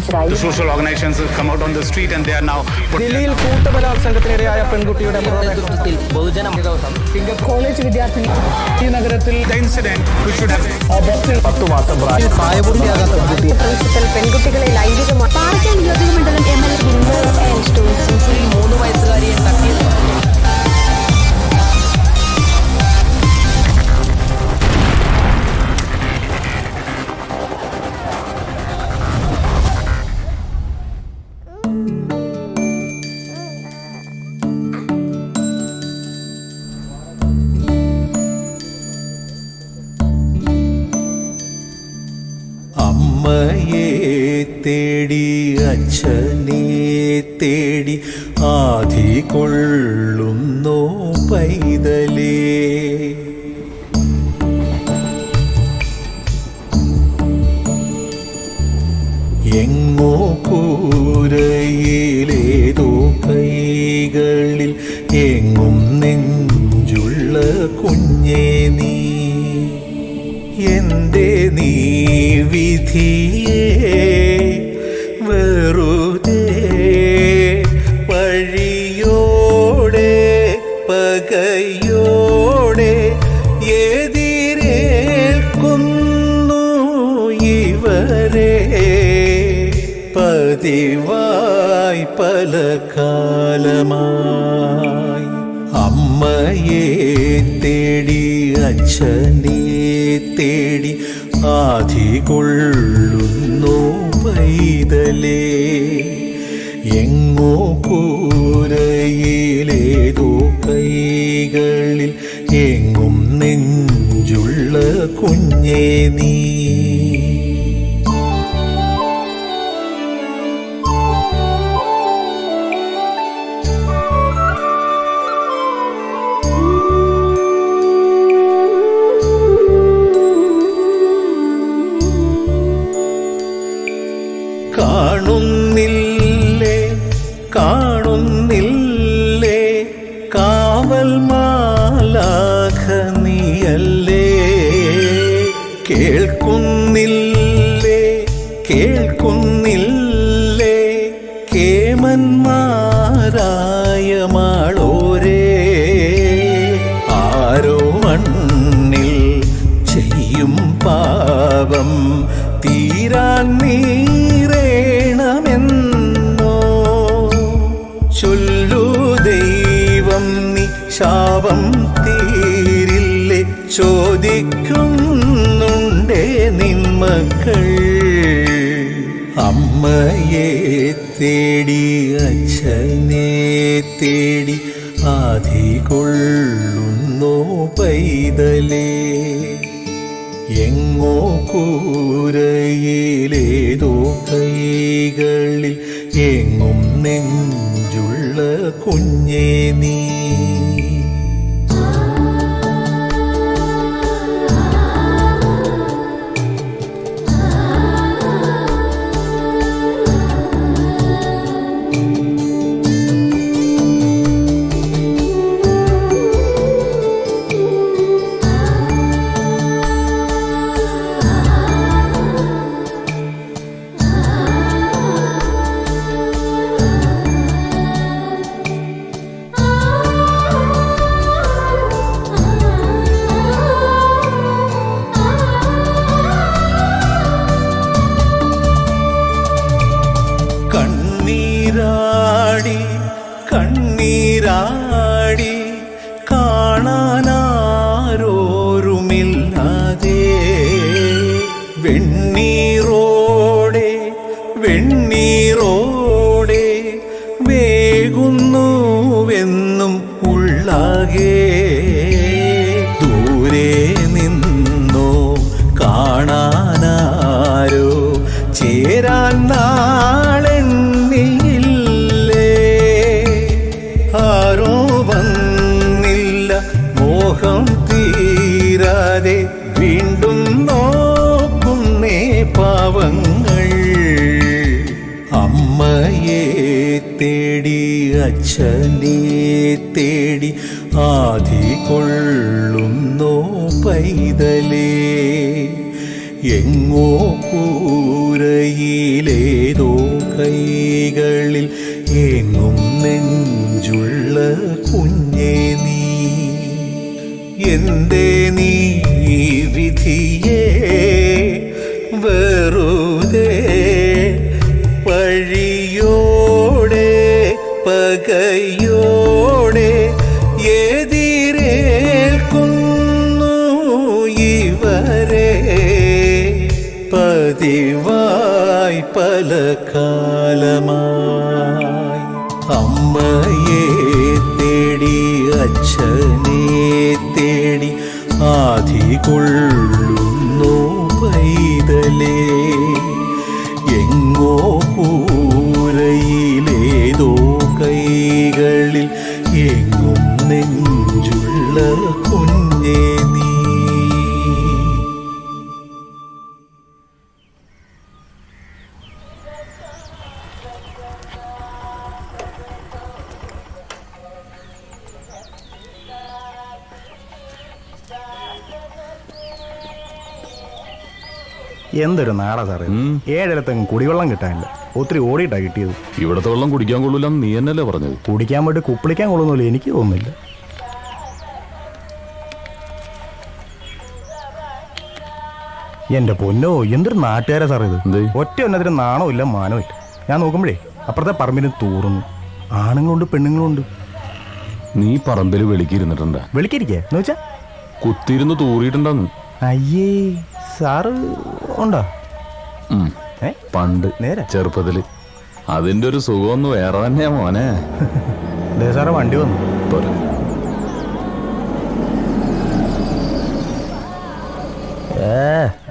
സംഘടിപ്പിച്ചതായി. ദില്ലിയിൽ കൂട്ടബലാത്സംഗത്തിനിരയായ പെൺകുട്ടിയുടെ നേതൃത്വത്തിൽ ബഹുജന കോളേജ് വിദ്യാർത്ഥിനി ഈ നഗരത്തിൽ 10 മാസം പ്രായപൂർത്തിയാകാത്ത പ്രിൻസിപ്പൽ പെൺകുട്ടികളെ ലൈംഗികമായി പാറക്കൽ നിയോജകമണ്ഡലം MLA 3 വയസ്സുകാരിയെ തട്ടിയത്. അമ്മയെ തേടി അച്ഛനെ തേടി ആധി കൊള്ളുന്നു പൈതലേ. എങ്ങോ കൂരയിലേതോ കൈകളിൽ എങ്ങും നെഞ്ചുള്ള കുഞ്ഞേ നീ. എന്റെ നീ വിധിയെ വെറുതെ വഴിയോടെ പകയോടെ എതിരേൽക്കുന്നു ഇവരെ പതിവായി പല കാലമായി. അമ്മയെ തേടി അച്ഛനെ തേടി ആധി കൊള്ളുന്നു പൈതലേ. എങ്ങോ കൂരയിലേതോ കൈകളിൽ എങ്ങും നെഞ്ചുള്ള കുഞ്ഞേ നീ. കാണുന്നില്ലേ കാണുന്നില്ലേ കാവൽ മാലാഖ നീയല്ലേ. കേൾക്കുന്നില്ലേ കേൾക്കുന്നില്ലേ കേമന്മാരായ മാളോരേ. ആരോ മണ്ണിൽ ചെയ്യും പാപം തീരാൻ നീറേണമെന്നോ ചൊല്ലു ദൈവം നീ ശാപം തീരില്ലേ ചോദിക്കുന്നുണ്ടേ നിന്മക്കൾ. അമ്മയെ തേടി അച്ഛനെ തേടി ആധി കൊള്ളുന്നു പൈതലേ. എങ്ങോ കൂരയിലേതോ കൈകളിൽ എങ്ങും നെഞ്ചുള്ള കുഞ്ഞേ നീ. കണ്ണീരാടി കണ്ണീരാടി കാണാനാരോരുമില്ലാതെ വെണ്ണീറോടെ വെണ്ണീറോടെ വേകുന്നുവെന്നും ഉള്ളാകെ. ദൂരെ നിന്നോ കാണാനാരോ ചേരാൻ നാളെണ്ണിയില്ലേ. ആരോ വന്നില്ല മോഹം തീരാതെ വീണ്ടും നോക്കുന്നേ പാവങ്ങൾ. അമ്മയെ തേടി അച്ഛനെ തേടി ആധി കൊള്ളുന്നു പൈതലേ. എങ്ങോ കൂരയിലേതോ കൈകളിൽ എങ്ങും നെഞ്ചുള്ള കുഞ്ഞേ നീ എന്തേ നീ വിധിയേ വെറുതെ പഴിയോടെ പകയോടെ എതിരേൽക്കുന്നു ഇവരെ പതിവായി പല കാലമായി അമ്മയെ തേടി അച്ഛനെ തേടി ആധി കൊള്ളുന്നു പൈതലേ എങ്ങോ കൂരയിലേതോ കൈകളിൽ എങ്ങും നെഞ്ചുള്ള കുഞ്ഞേ നീ. എന്തൊരു നാടാ സാറേ, ഏഴിടത്തെങ്ങും കുടിവെള്ളം കിട്ടാനില്ല. ഒത്തിരി ഓടിയിട്ടാ കിട്ടിയത്. ഇവിടത്തെ വെള്ളം കുടിക്കാൻ കൊള്ളില്ലെന്ന് നീ എന്നല്ലേ പറഞ്ഞത്? കുടിക്കാൻ വേണ്ടി കുപ്പിളിക്കാൻ കൊള്ളുന്നില്ല, എനിക്ക് തോന്നുന്നില്ല. എന്റെ പൊന്നോ, എന്തൊരു നാട്ടുകാരാ സാറേ ഇത്. ഒറ്റ ഒന്നതിന് നാണോ ഇല്ല മാനോ ഇല്ല. ഞാൻ നോക്കുമ്പോഴേ അപ്പുറത്തെ പറമ്പിന് തൂറുന്നു. ആണുങ്ങളുണ്ട് പെണ്ണുങ്ങളുണ്ട്. നീ പറമ്പിൽ വെളിക്കിരുന്നിട്ടുണ്ടാ? വെളിക്കരിക്കേ എന്ന് വെച്ചാ കുത്തിയിരുന്ന് തൂറിയിട്ടുണ്ടെന്ന്. അയ്യേ, സാറ് ഉണ്ടോ? പണ്ട് നേരെ ചെറുപ്പത്തില്. അതിന്റെ ഒരു സുഖമൊന്ന് വേറെ തന്നെയാ മോനെ. സാറേ വണ്ടി വന്നു.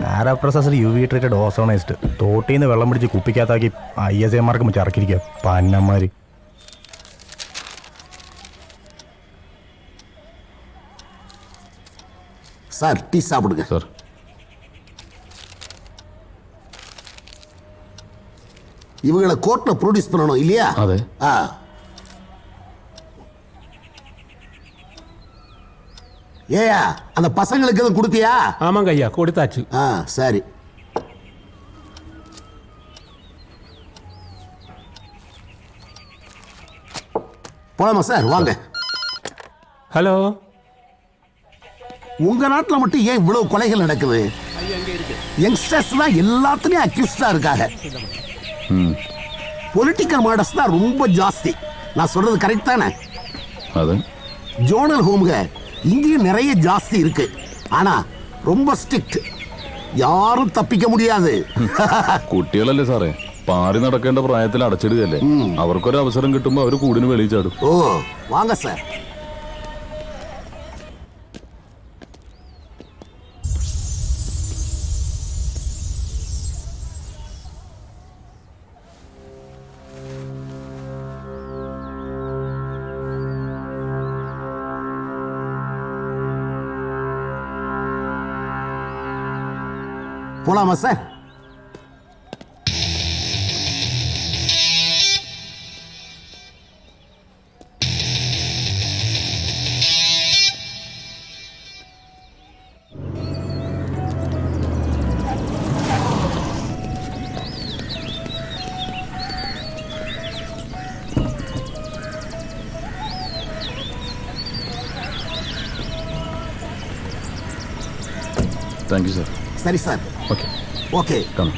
നാരാപ്രസാസിൽ UV ട്രീറ്റഡ് ഓസോണൈസ്ഡ് തോട്ടിന്ന് വെള്ളം പിടിച്ച് കുപ്പിക്കകത്താക്കി ISA മാർക്ക് വെച്ച് ഇറക്കിയിരിക്കുക പന്നന്മാര്. சார் டீ சாப்பிடுங்க சார். இவங்களை கோர்ட்ல ப்ரொடியூஸ் பண்ணணும் இல்லையா? அதே. ஏயா அந்த பசங்களுக்கு எதுவும் கொடுத்தியா? ஆமாங்க ஐயா, கொடுத்தாச்சு. சரி. போலாமா சார்? வாங்க. ஹலோ. உங்க நாட்டில் மட்டும் ஏன் இவ்வளவு கொலைகள் நடக்குது? யங்ஸ்டர்ஸ் தான் எல்லாத்துலயும் அக்யூஸ்டா இருக்காங்க. பொலிட்டிக்கல் மர்டர்ஸ் தான் ரொம்ப ஜாஸ்தி. நான் சொல்றது கரெக்ட் தானே? ஜோனல் ஹோம்க இங்கேயும் நிறைய ஜாஸ்தி இருக்கு. ஆனா ரொம்ப ஸ்ட்ரிக்ட், யாரும் தப்பிக்க முடியாது. കുട്ടികളല്ലേ സാറേ, പാറി നടക്കേണ്ട പ്രായത്തിൽ അടച്ചിടുകയല്ലേ. അവർക്കൊരു അവസരം കിട്ടുമ്പോ അവര് കൂടിന് വെളിയിൽ ചാടും. ഓ വാങ്ങ സാർ. போலாமா சார்? Thank you sir. சரி சார். Okay okay. കം.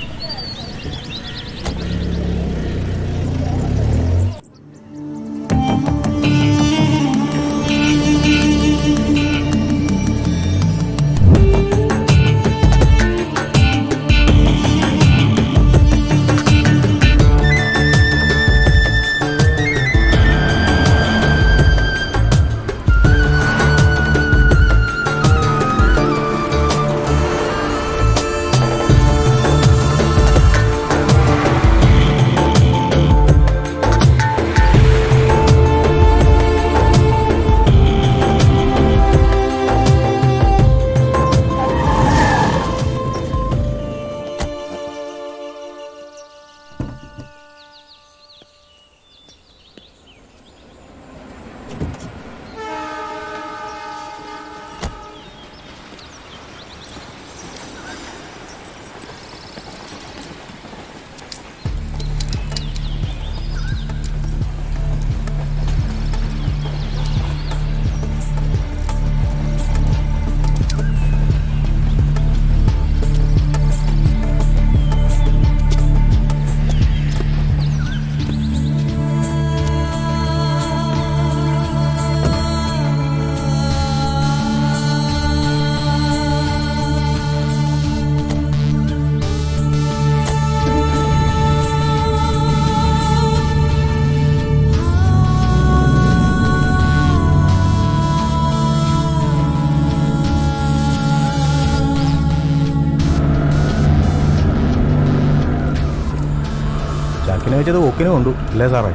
ഓക്കിനെ വെച്ചത് ഓക്കിന് കൊണ്ടു അല്ലേ സാറേ?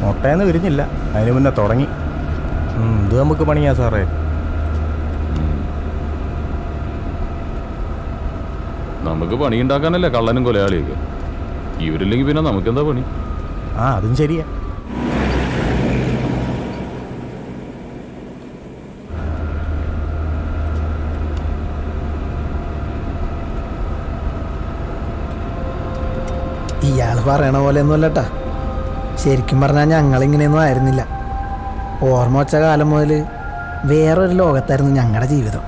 മുട്ടയെന്ന് വിരിഞ്ഞില്ല, അതിന് മുന്നേ തുടങ്ങി. ഇത് നമുക്ക് പണിയാ സാറേ. നമുക്ക് പണിയുണ്ടാക്കാനല്ലേ കള്ളനും കൊലയാളിയൊക്കെ. ഇവരില്ലെങ്കിൽ പിന്നെ നമുക്കെന്താ പണി? അതും ശരിയാ. ഇയാൾ പറയണ പോലെ ഒന്നും അല്ലട്ടാ. ശരിക്കും പറഞ്ഞാൽ ഞങ്ങളിങ്ങനെയൊന്നും ആയിരുന്നില്ല. ഓർമ്മ വച്ച കാലം മുതൽ വേറൊരു ലോകത്തായിരുന്നു ഞങ്ങളുടെ ജീവിതം.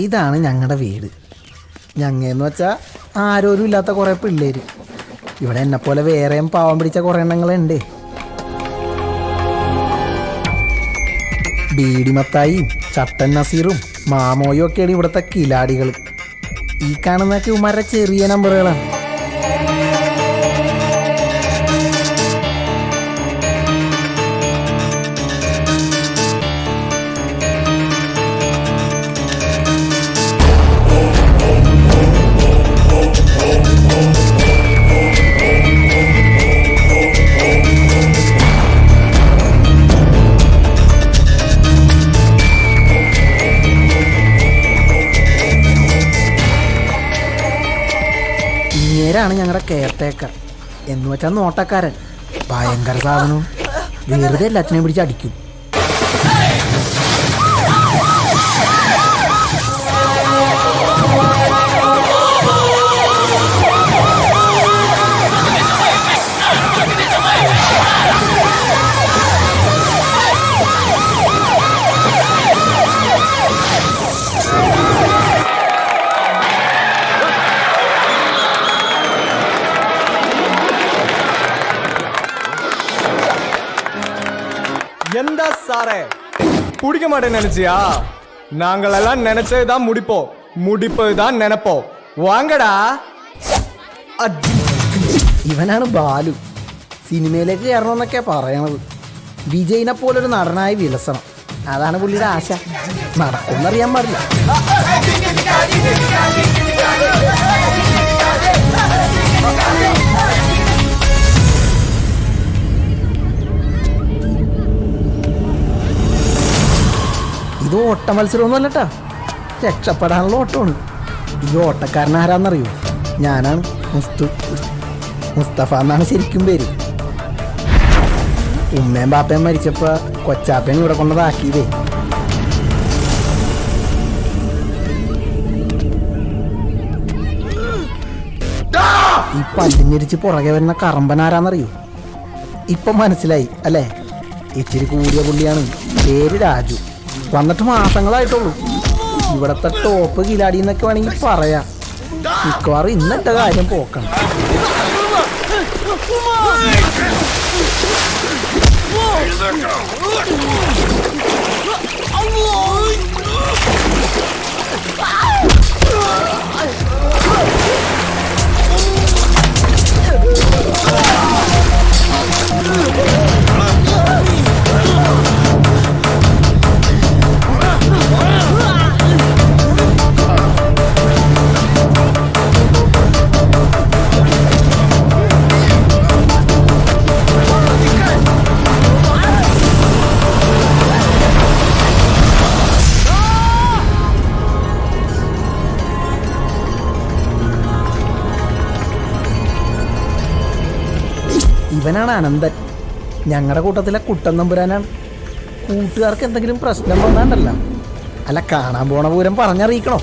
ഇതാണ് ഞങ്ങളുടെ വീട്. ഞങ്ങയെന്ന് വെച്ചാൽ ആരോരും ഇല്ലാത്ത കുറേ പിള്ളേർ. ഇവിടെ എന്നെപ്പോലെ വേറെയും പാവം പിടിച്ച കുറേ എണ്ണങ്ങളുണ്ട്. ബീഡിമത്തായും ചട്ടൻ നസീറും മാമോയും ഒക്കെയാണ് ഇവിടുത്തെ കിലാടികൾ. ഈ കാണുന്നതൊക്കെ ഇവന്മാരുടെ ചെറിയ നമ്പറുകളാണ്. ഇങ്ങേരാണ് ഞങ്ങളുടെ കെയർടേക്കർ എന്ന് വെച്ചാൽ നോട്ടക്കാരൻ. ഭയങ്കര സാധനവും. വെറുതെ എല്ലാത്തിനെയും പിടിച്ച് അടിക്കും. எந்த சாரே பிடிக்க மாட்டேன்னு நினைச்சியா? நாங்கள் எல்லாம் நினைச்சதுதான் முடிப்போம், முடிப்பதுதான் நினைப்போம். வாங்கடா. ഇവനാണ് ബാലു. സിനിമയിലേക്ക് കയറണമെന്നൊക്കെ പറയണത്. വിജയിനെ പോലൊരു നടനായി വിലസണം, അതാണ് പുള്ളിയുടെ ആശ. നടക്കുമെന്നറിയാൻ പാടില്ല. ഇത് ഓട്ട മത്സരമൊന്നും അല്ലട്ടാ, രക്ഷപ്പെടാനുള്ള ഓട്ടമാണ്. ഈ ഓട്ടക്കാരൻ ആരാന്നറിയോ? ഞാനാണ്. മുസ്തഫ എന്നാണ് ശരിക്കും പേര്. ഉമ്മയും ബാപ്പയും മരിച്ചപ്പോ കൊച്ചാപ്പയും ഇവിടെ കൊണ്ടതാക്കിയതേ. ഈ പല്ലിഞ്ഞിരിച്ച് പുറകെ വരുന്ന കറമ്പനാരാന്നറിയോ? ഇപ്പൊ മനസ്സിലായി അല്ലേ? ഇച്ചിരി കൂടിയ പുള്ളിയാണ്. പേര് രാജു. വന്നിട്ട് മാസങ്ങളായിട്ടുള്ളൂ. ഇവിടത്തെ ടോപ്പ് കിലാടി എന്നൊക്കെ വേണമെങ്കിൽ പറയാം. മിക്കവാറും ഇന്നത്തെ കാര്യം പോക്കണം. ഇവനാണ് അനന്തൻ. ഞങ്ങളുടെ കൂട്ടത്തിലെ കുട്ടൻ നമ്പുരാനാണ്. കൂട്ടുകാർക്ക് എന്തെങ്കിലും പ്രശ്നം വന്നാണ്ടല്ല, അല്ല കാണാൻ പോണ പൂരം പറഞ്ഞറിയിക്കണോ?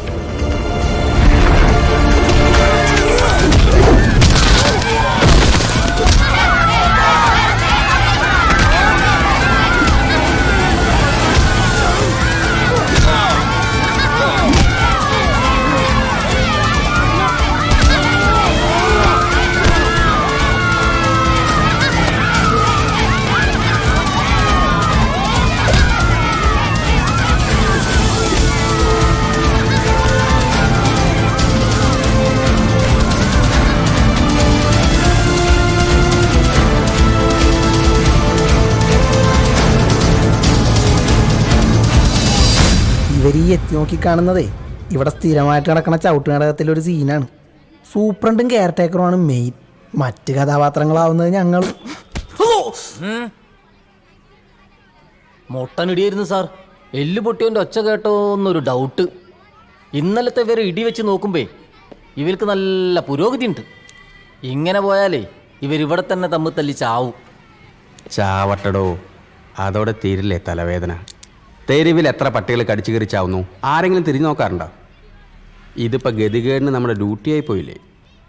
ഇവരീ എത്തി നോക്കി കാണുന്നതേ ഇവിടെ സ്ഥിരമായിട്ട് കിടക്കണ ചവിട്ടുനാടകത്തിലൊരു സീനാണ്. സൂപ്രണ്ടും കെയർ ടേക്കറുമാണ് മെയിൻ. മറ്റ് കഥാപാത്രങ്ങളാവുന്നത് ഞങ്ങൾ. മൊട്ടനിടിയായിരുന്നു സാർ. എല്ല് പൊട്ടിയവൻ്റെ ഒച്ച കേട്ടോ എന്നൊരു ഡൗട്ട്. ഇന്നലത്തെ ഇവരെ ഇടി വെച്ച് നോക്കുമ്പേ ഇവർക്ക് നല്ല പുരോഗതി ഉണ്ട്. ഇങ്ങനെ പോയാലേ ഇവരിവിടെ തന്നെ തമ്മിൽ തല്ലി ചാവും. ചാവട്ടടോ, അതോടെ തീരില്ലേ തലവേദന. തെരുവിൽ എത്ര പട്ടികൾ കടിച്ചു കയറി ചാവുന്നു? ആരെങ്കിലും തിരിഞ്ഞു നോക്കാറുണ്ടോ? ഇതിപ്പോൾ ഗതികേടിന് നമ്മുടെ ഡ്യൂട്ടിയായി പോയില്ലേ?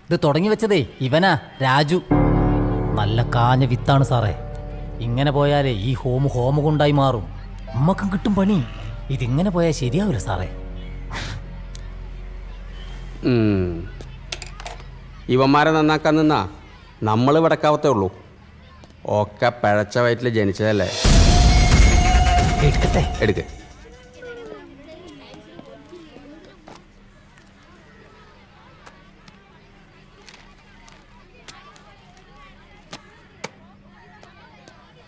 ഇത് തുടങ്ങി വെച്ചതേ ഇവനാ, രാജു. നല്ല കാഞ്ഞ വിത്താണ് സാറേ. ഇങ്ങനെ പോയാലേ ഈ ഹോമ കൊണ്ടായി മാറും. നമ്മക്കും കിട്ടും പണി. ഇതിങ്ങനെ പോയാൽ ശരിയാവില്ല സാറേ. ഇവന്മാരെ നന്നാക്കാൻ നിന്നാ നമ്മൾ വിടക്കാവത്തേ ഉള്ളൂ. ഒക്കെ പിഴച്ച വയറ്റിൽ ജനിച്ചതല്ലേ. എടുക്ക്.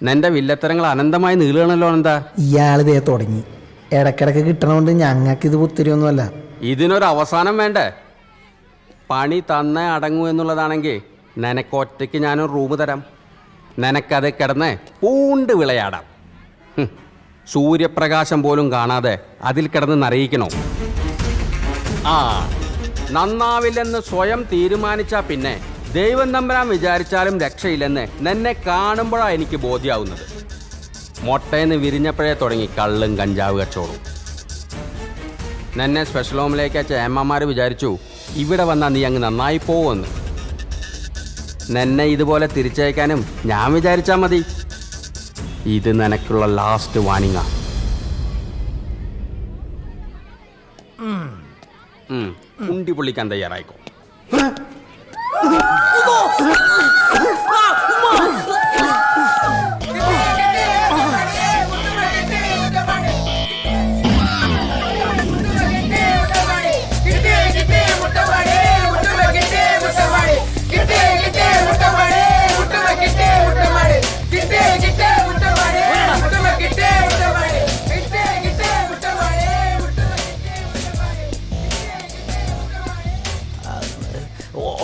നിന്റെ വില്ലത്തരങ്ങൾ അനന്തമായി നീളുകയാണല്ലോ. എന്താ ഇയാളിതേ തുടങ്ങി. ഇടക്കിടക്ക് കിട്ടണോണ്ട് ഞങ്ങൾക്ക് ഇത് പുത്തിരിയൊന്നുമല്ല. ഇതിനൊരു അവസാനം വേണ്ടേ? പണി തന്നേ അടങ്ങൂ എന്നുള്ളതാണെങ്കിൽ നിനക്കൊറ്റയ്ക്ക് ഞാനൊരു റൂം തരാം. നിനക്കത് കിടന്ന് പൂണ്ട് വിളയാടാം. സൂര്യപ്രകാശം പോലും കാണാതെ അതിൽ കിടന്ന് നിറയിക്കണോ? ആ, നന്നാവില്ലെന്ന് സ്വയം തീരുമാനിച്ചാൽ പിന്നെ ദൈവം തമ്പുരാൻ വിചാരിച്ചാലും രക്ഷയില്ലെന്ന് നിന്നെ കാണുമ്പോഴാണ് എനിക്ക് ബോധ്യമാവുന്നത്. മൊട്ടയെന്ന് വിരിഞ്ഞപ്പോഴേ തുടങ്ങി കള്ളും കഞ്ചാവ് കച്ചോടും. നിന്നെ സ്പെഷ്യൽ ഹോമിലേക്ക് അയച്ച ഏമ്മമാർ വിചാരിച്ചു ഇവിടെ വന്നാൽ നീ അങ്ങ് നന്നായി പോവുമെന്ന്. നിന്നെ ഇതുപോലെ തിരിച്ചയക്കാനും ഞാൻ വിചാരിച്ചാൽ മതി. ഇത് നിനക്കുള്ള ലാസ്റ്റ് വാണിങ്ങാ. ഉണ്ടി പൊള്ളിക്കാൻ തയ്യാറായിക്കോ.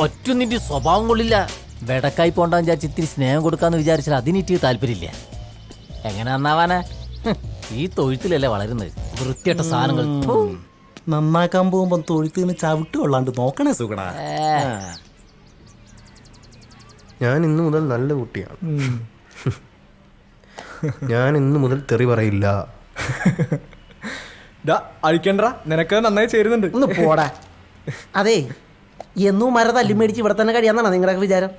ഒറ്റ നിന്റെ സ്വഭാവം കൊള്ളില്ല. വെടക്കായി പോണ്ടാന്ന് വിചാരിച്ച് ഇത്തിരി സ്നേഹം കൊടുക്കാന്ന് വിചാരിച്ചാൽ അതിനിട്ട് താല്പര്യമില്ല. എങ്ങനെ നന്നാവാനാ? ഈ തൊഴുത്തിലല്ലേ വളരുന്നത്. വൃത്തിയായിട്ട സാധനങ്ങൾ നന്നാക്കാൻ പോകുമ്പോ തൊഴുത്തിന് ചവിട്ട് കൊള്ളാണ്ട് നോക്കണേ സുഖടാ. ഞാൻ ഇന്നു മുതൽ നല്ല കുട്ടിയാണ്. ഞാൻ ഇന്നു മുതൽ തെറി പറയില്ല. അഴിക്കണ്ട, നിനക്ക് നന്നായി ചേരുന്നുണ്ട്. ഒന്ന് പോടാ. അതേ, എന്നും മര തല്ലി മേടിച്ച് ഇവിടെ തന്നെ കഴിയാന്നാണ് നിങ്ങളുടെ വിചാരം?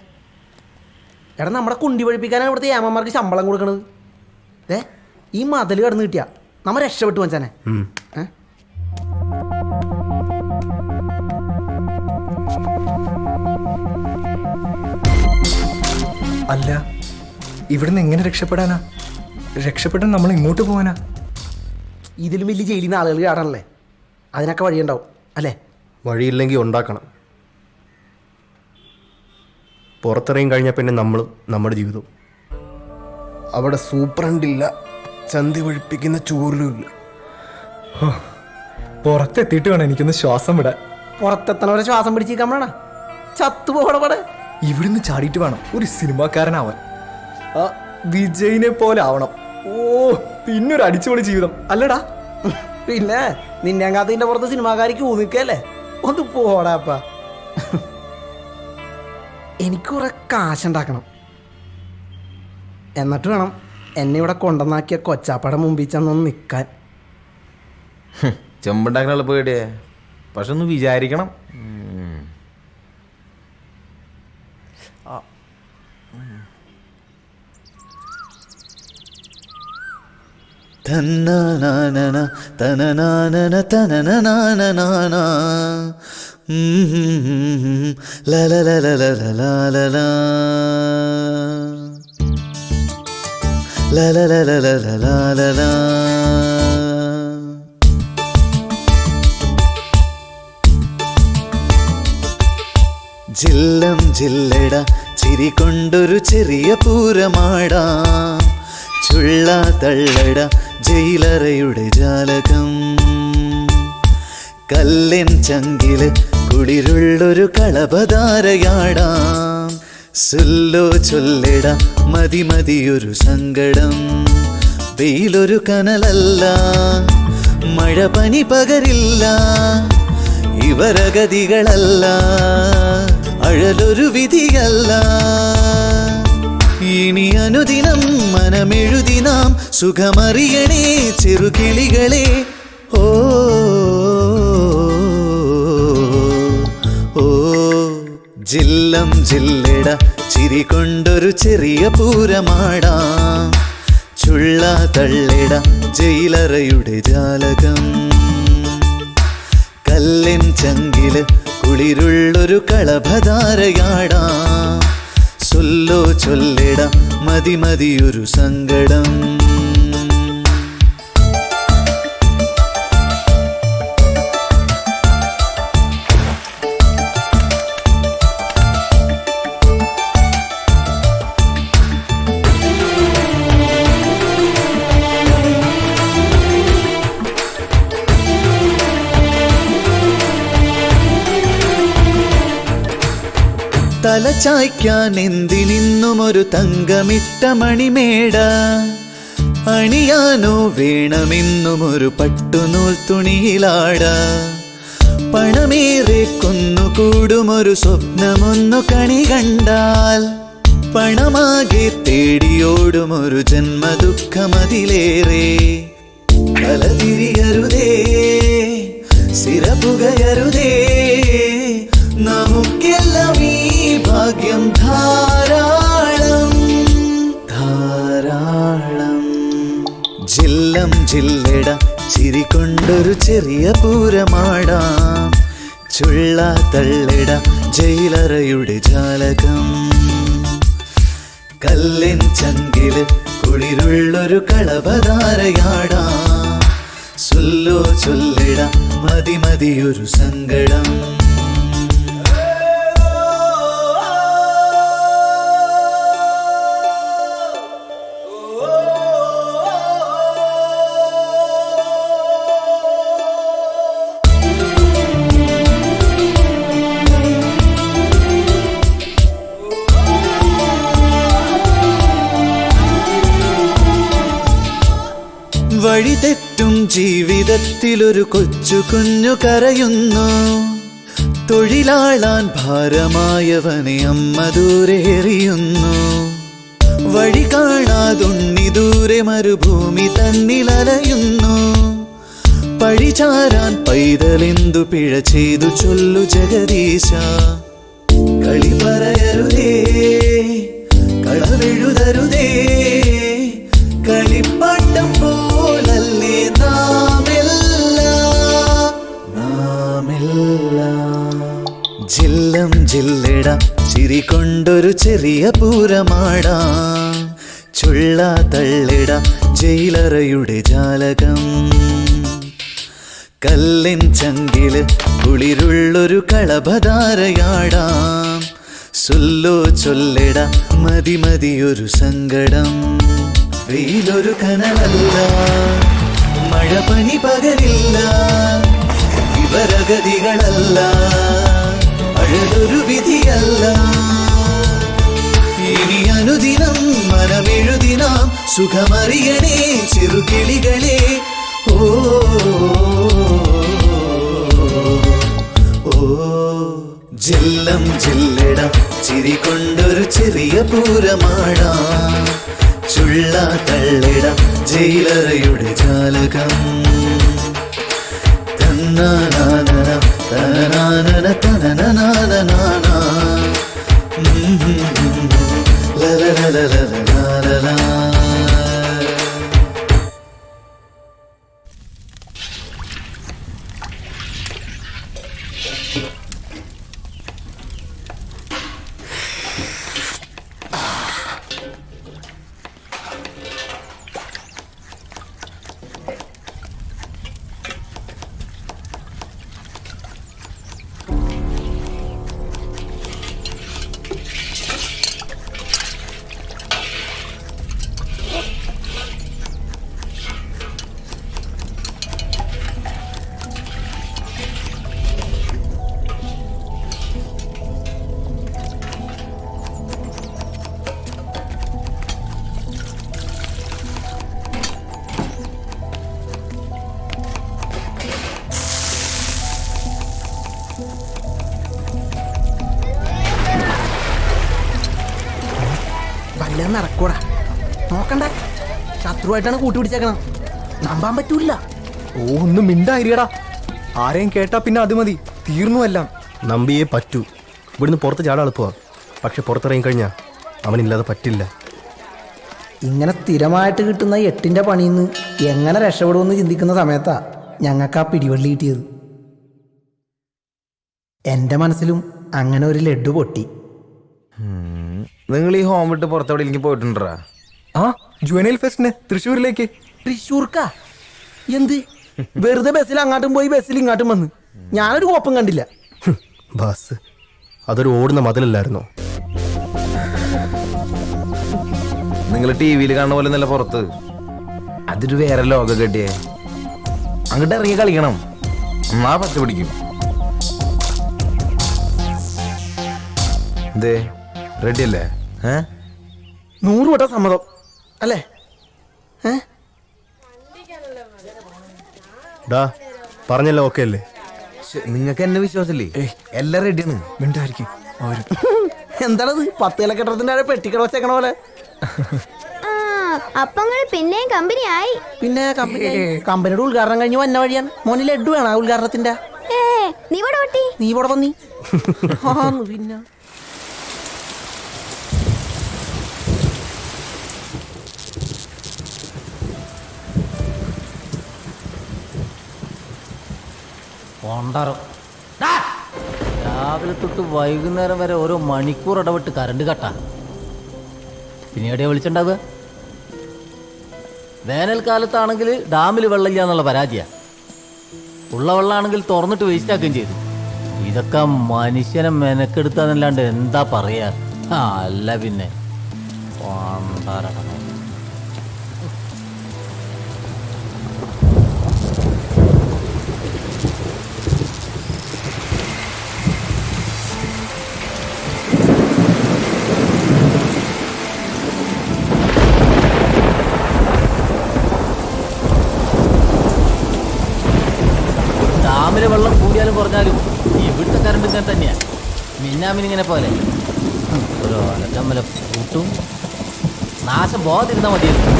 എടാ, നമ്മുടെ കുണ്ടി പഴിപ്പിക്കാനാണ് ഇവിടുത്തെ ഏമ്മമാർക്ക് ശമ്പളം കൊടുക്കണത്. ഈ മതിൽ കടന്നു കിട്ടിയാ നമ്മ രക്ഷപ്പെട്ടു വച്ചാനെ. അല്ല, ഇവിടുന്ന് എങ്ങനെ രക്ഷപ്പെടാനാ? രക്ഷപ്പെടാൻ നമ്മൾ ഇങ്ങോട്ട് പോവാനാ? ഇതിലും വലിയ ജയിലിൽ നിന്ന് ആളുകൾ ചാടാനല്ലേ? അതിനൊക്കെ വഴിയുണ്ടാവും അല്ലേ? വഴിയില്ലെങ്കിൽ ഉണ്ടാക്കണം. പുറത്തിറങ്ങി കഴിഞ്ഞാൽ പിന്നെ നമ്മളും നമ്മുടെ ജീവിതവും. അവിടെ സൂപ്രണ്ടില്ല, ചന്തി ഒഴിപ്പിക്കുന്ന ചൂരിലുമില്ല. പുറത്തെത്തിയിട്ട് വേണം എനിക്കൊന്ന് ശ്വാസം വിടാൻ. പുറത്തെത്തണവരെ ശ്വാസം പിടിച്ചിരിക്കാൻ ചത്തുപോടപടെ. ഇവിടുന്ന് ചാടിയിട്ട് വേണം ഒരു സിനിമാക്കാരനാവാൻ. ആ വിജയിനെ പോലെ ആവണം. ഓ, പിന്നൊരു അടിച്ചുപൊളി ജീവിതം അല്ലടാ. പിന്നെ നിന്നെ കാത്തിന്റെ പുറത്ത് സിനിമാക്കാരിക്ക് ഊന്നിക്കല്ലേ? ഒന്ന് പോടാപ്പ. എനിക്ക് കുറെ കാശുണ്ടാക്കണം. എന്നിട്ട് വേണം എന്നെ ഇവിടെ കൊണ്ടുവന്നാക്കിയ കൊച്ചാപ്പയുടെ മുമ്പിൽ ചെന്നൊന്ന് നിൽക്കാൻ. ചെമ്പുണ്ടാക്കാനുള്ള പേടിയേ, പക്ഷെ ഒന്ന് വിചാരിക്കണം. തന്നനാനന തനനാനന തനനനാനനാന ലലലലലലലല ലലലലലലല. ജില്ലം ജില്ലട ചിരി കൊണ്ടൊരു ചെറിയ പൂരമാടാം. ചുള്ള തള്ളട ജയിലറയുടെ ജാലകം. കല്ലിൻ ചങ്കില് കുളിരുള്ളൊരു കളഭധാരയാടാം. സുല്ലോ ചൊല്ലിട മതി മതിയൊരു സങ്കടം. വെയിലൊരു കനലല്ല, മഴ പനി പകരില്ല, ഇവരഗതികളല്ല, അഴലൊരു വിധിയല്ല. ഇനി അനുദിനം മനമെഴുതി നാം സുഖമറിയണേ ചെറുകിളികളെ. ഓ ഓ ജില്ലം ജില്ലട ചിരി കൊണ്ടൊരു ചെറിയ പൂരമാടാം. ചുള്ള തള്ളിട ജയിലറയുടെ ജാലകം. കല്ലിൻ ചങ്കില് കുളിരുള്ളൊരു കളഭധാരയാടാം. സൊല്ലോ ചൊല്ലിട മതി മതിയൊരു സങ്കടം. തലചായ്ക്കാൻ എന്തിനിന്നും ഒരു തങ്കമിട്ട മണിമേട. അണിയാനോ വേണമെന്നും ഒരു പട്ടുനൂൽ തുണിയിലാട. പണമേറെ കുന്നുകൂടുമൊരു സ്വപ്നമൊന്നു കണി കണ്ടാൽ. പണമാകെ തേടിയോടുമൊരു ജന്മദുഃഖമതിലേറെ. തലതിരിയരുതേ, സിരപുകയരുതേ, നമുക്കെല്ലാം ഈ ഭാഗ്യം ധാരാളം ധാരാളം. ജില്ലം ജില്ലട ചിരി കൊണ്ടൊരു ചെറിയ പൂരമാടാം. ചുള്ള തള്ളിട ജയിലറയുടെ ജാലകം. കല്ലിൻ ചങ്കില് കുളിരുള്ളൊരു കളഭധാരയാടാം. സുല്ലോ ചൊല്ലിട മതി മതിയൊരു സങ്കടം. വഴി തെറ്റും ജീവിതത്തിലൊരു കൊച്ചു കുഞ്ഞു കരയുന്നു. തൊഴിലാളാൻ ഭാരമായവനെ അമ്മ ദൂരെ എറിയുന്നു. വഴി കാണാതുണ്ണി ദൂരെ മരുഭൂമി തന്നിലലയുന്നു. പഴിചാരാൻ പൈതലെന്തു പിഴ ചെയ്തു ചൊല്ലു ജഗദീശ. കളി പറയരുതേ, കളവെഴുതരുതേ, കളിപ്പാട്ടം പോലല്ലേ നാമെല്ലാം. ജില്ലം ജില്ലട ചിരി കൊണ്ടൊരു ചെറിയ പൂരമാടാം. ചുള്ള തള്ളിട ജയിലറയുടെ ജാലകം. കല്ലിൻ ചങ്കില് കുളിരുള്ളൊരു കളഭധാരയാടാം. സുല്ലോ ചൊല്ലിട മതി മതിയൊരു സങ്കടം. വെയിലൊരു കനലല്ല, മഴ പനി പകരില്ല, ഇവരഗതികളല്ല, അഴലൊരു വിധിയല്ല. ഇനി അനുദിനം മനമെഴുതി നാം സുഖമറിയണേ ചെറുകിളികളെ. ഓ ഓ ജില്ലം ജില്ലട ചിരി കൊണ്ടൊരു ചെറിയ പൂരമാടാം. ചുള്ള തള്ളിട ജയിലറയുടെ ജാലകം. തന്നാനാനന തനാനന തനനാനനാന. ലലലലലലലലല. വല്ലതും നടക്കൂടാ. നോക്കണ്ട, ശത്രുവായിട്ടാണ് കൂട്ടുപിടിച്ചേക്കണം. നമ്പാൻ പറ്റൂല. ഓ ഒന്നും മിണ്ടായിരിക്കടാ. ആരെയും കേട്ടാ പിന്നെ അത് മതി, തീർന്നു എല്ലാം. നമ്പിയേ പറ്റൂ. ഇവിടുന്ന് പുറത്ത് ചാടാൻ എളുപ്പമാണ്, പക്ഷെ പുറത്തിറങ്ങി കഴിഞ്ഞാൽ അവനില്ലാതെ പറ്റില്ല. ഇങ്ങനെ സ്ഥിരമായിട്ട് കിട്ടുന്ന 8ന്റെ പണിയിൽ നിന്ന് എങ്ങനെ രക്ഷപ്പെടുമെന്ന് ചിന്തിക്കുന്ന സമയത്താ ഞങ്ങൾക്ക് ആ പിടിവള്ളി കിട്ടിയത്. എൻ്റെ മനസ്സിലും അങ്ങനെ ഒരു ലഡ്ഡു പൊട്ടി. നിങ്ങൾ ഈ ഹോം വിട്ട് പുറത്തെവിടേക്ക് പോയിട്ടുണ്ടാ? ആ ജുവനൈൽ ഫെസ്റ്റിന് തൃശ്ശൂരിലേക്ക്. തൃശ്ശൂർക്കാ? എന്ത് വെറുതെ ബസ്സിൽ അങ്ങോട്ടും പോയി ബസ്സിൽ ഇങ്ങോട്ടും വന്ന് ഞാനൊരു കോപ്പം കണ്ടില്ല. ബസ് അതൊരു ഓടുന്ന മതിലല്ലായിരുന്നോ? നിങ്ങൾ ടി വിയിൽ കാണുന്ന പോലെ നല്ല പുറത്ത് അതൊരു വേറെ ലോകം കെട്ടിയേ. അങ്ങോട്ട് ഇറങ്ങി കളിക്കണം, എന്നാ പച്ച പിടിക്കും. എന്തേ റെഡി അല്ലേ? 100 വട്ടം സമ്മതം അല്ലേ? ഡാ പറഞ്ഞല്ലോ, ഓക്കെ അല്ലേ? നിങ്ങൾക്ക് എന്നെ വിശ്വാസമില്ലേ? എല്ലാം റെഡിയാണ്. മിണ്ടായിരിക്കും. എന്താണത് 10 ഇലക്കെട്ടത്തിന്റെ പെട്ടിക്കട വെച്ചേക്കണ പോലെ? അപ്പങ്ങൾ പിന്നെയും കമ്പനി ആയി. പിന്നെ കമ്പനിയുടെ ഉദ്ഘാടനം കഴിഞ്ഞ് വന്ന വഴിയാണ്. മോന് ലഡ്ഡു വേണം ഉദ്ഘാടനത്തിന്റെ? നീ ഇവിടെ വന്നി പിന്നെ രാവിലെ തൊട്ട് വൈകുന്നേരം വരെ ഓരോ മണിക്കൂർ ഇടവിട്ട് കറണ്ട് കട്ടാ. പിന്നെ എവിടെയാ വിളിച്ചിട്ടുണ്ടാവുക? വേനൽക്കാലത്താണെങ്കിൽ ഡാമിൽ വെള്ളമില്ല എന്നുള്ള പരാതിയാ. ഉള്ള വെള്ളമാണെങ്കിൽ തുറന്നിട്ട് വേസ്റ്റ് ആക്കുകയും ചെയ്തു. ഇതൊക്കെ മനുഷ്യനെ മെനക്കെടുത്താന്നല്ലാണ്ട് എന്താ പറയാ? അല്ല പിന്നെ ഡാമിലെ വെള്ളം കൂടിയാലും കുറഞ്ഞാലും ഇവിടുത്തെ കറണ്ട് ഇങ്ങനെ തന്നെയാ. മിന്നാമിനിങ്ങനെ പോലെ ഓരോ അലക്കമ്മല കൂട്ടും. നാശം പോകാതിരുന്നാൽ മതിയായിരുന്നു.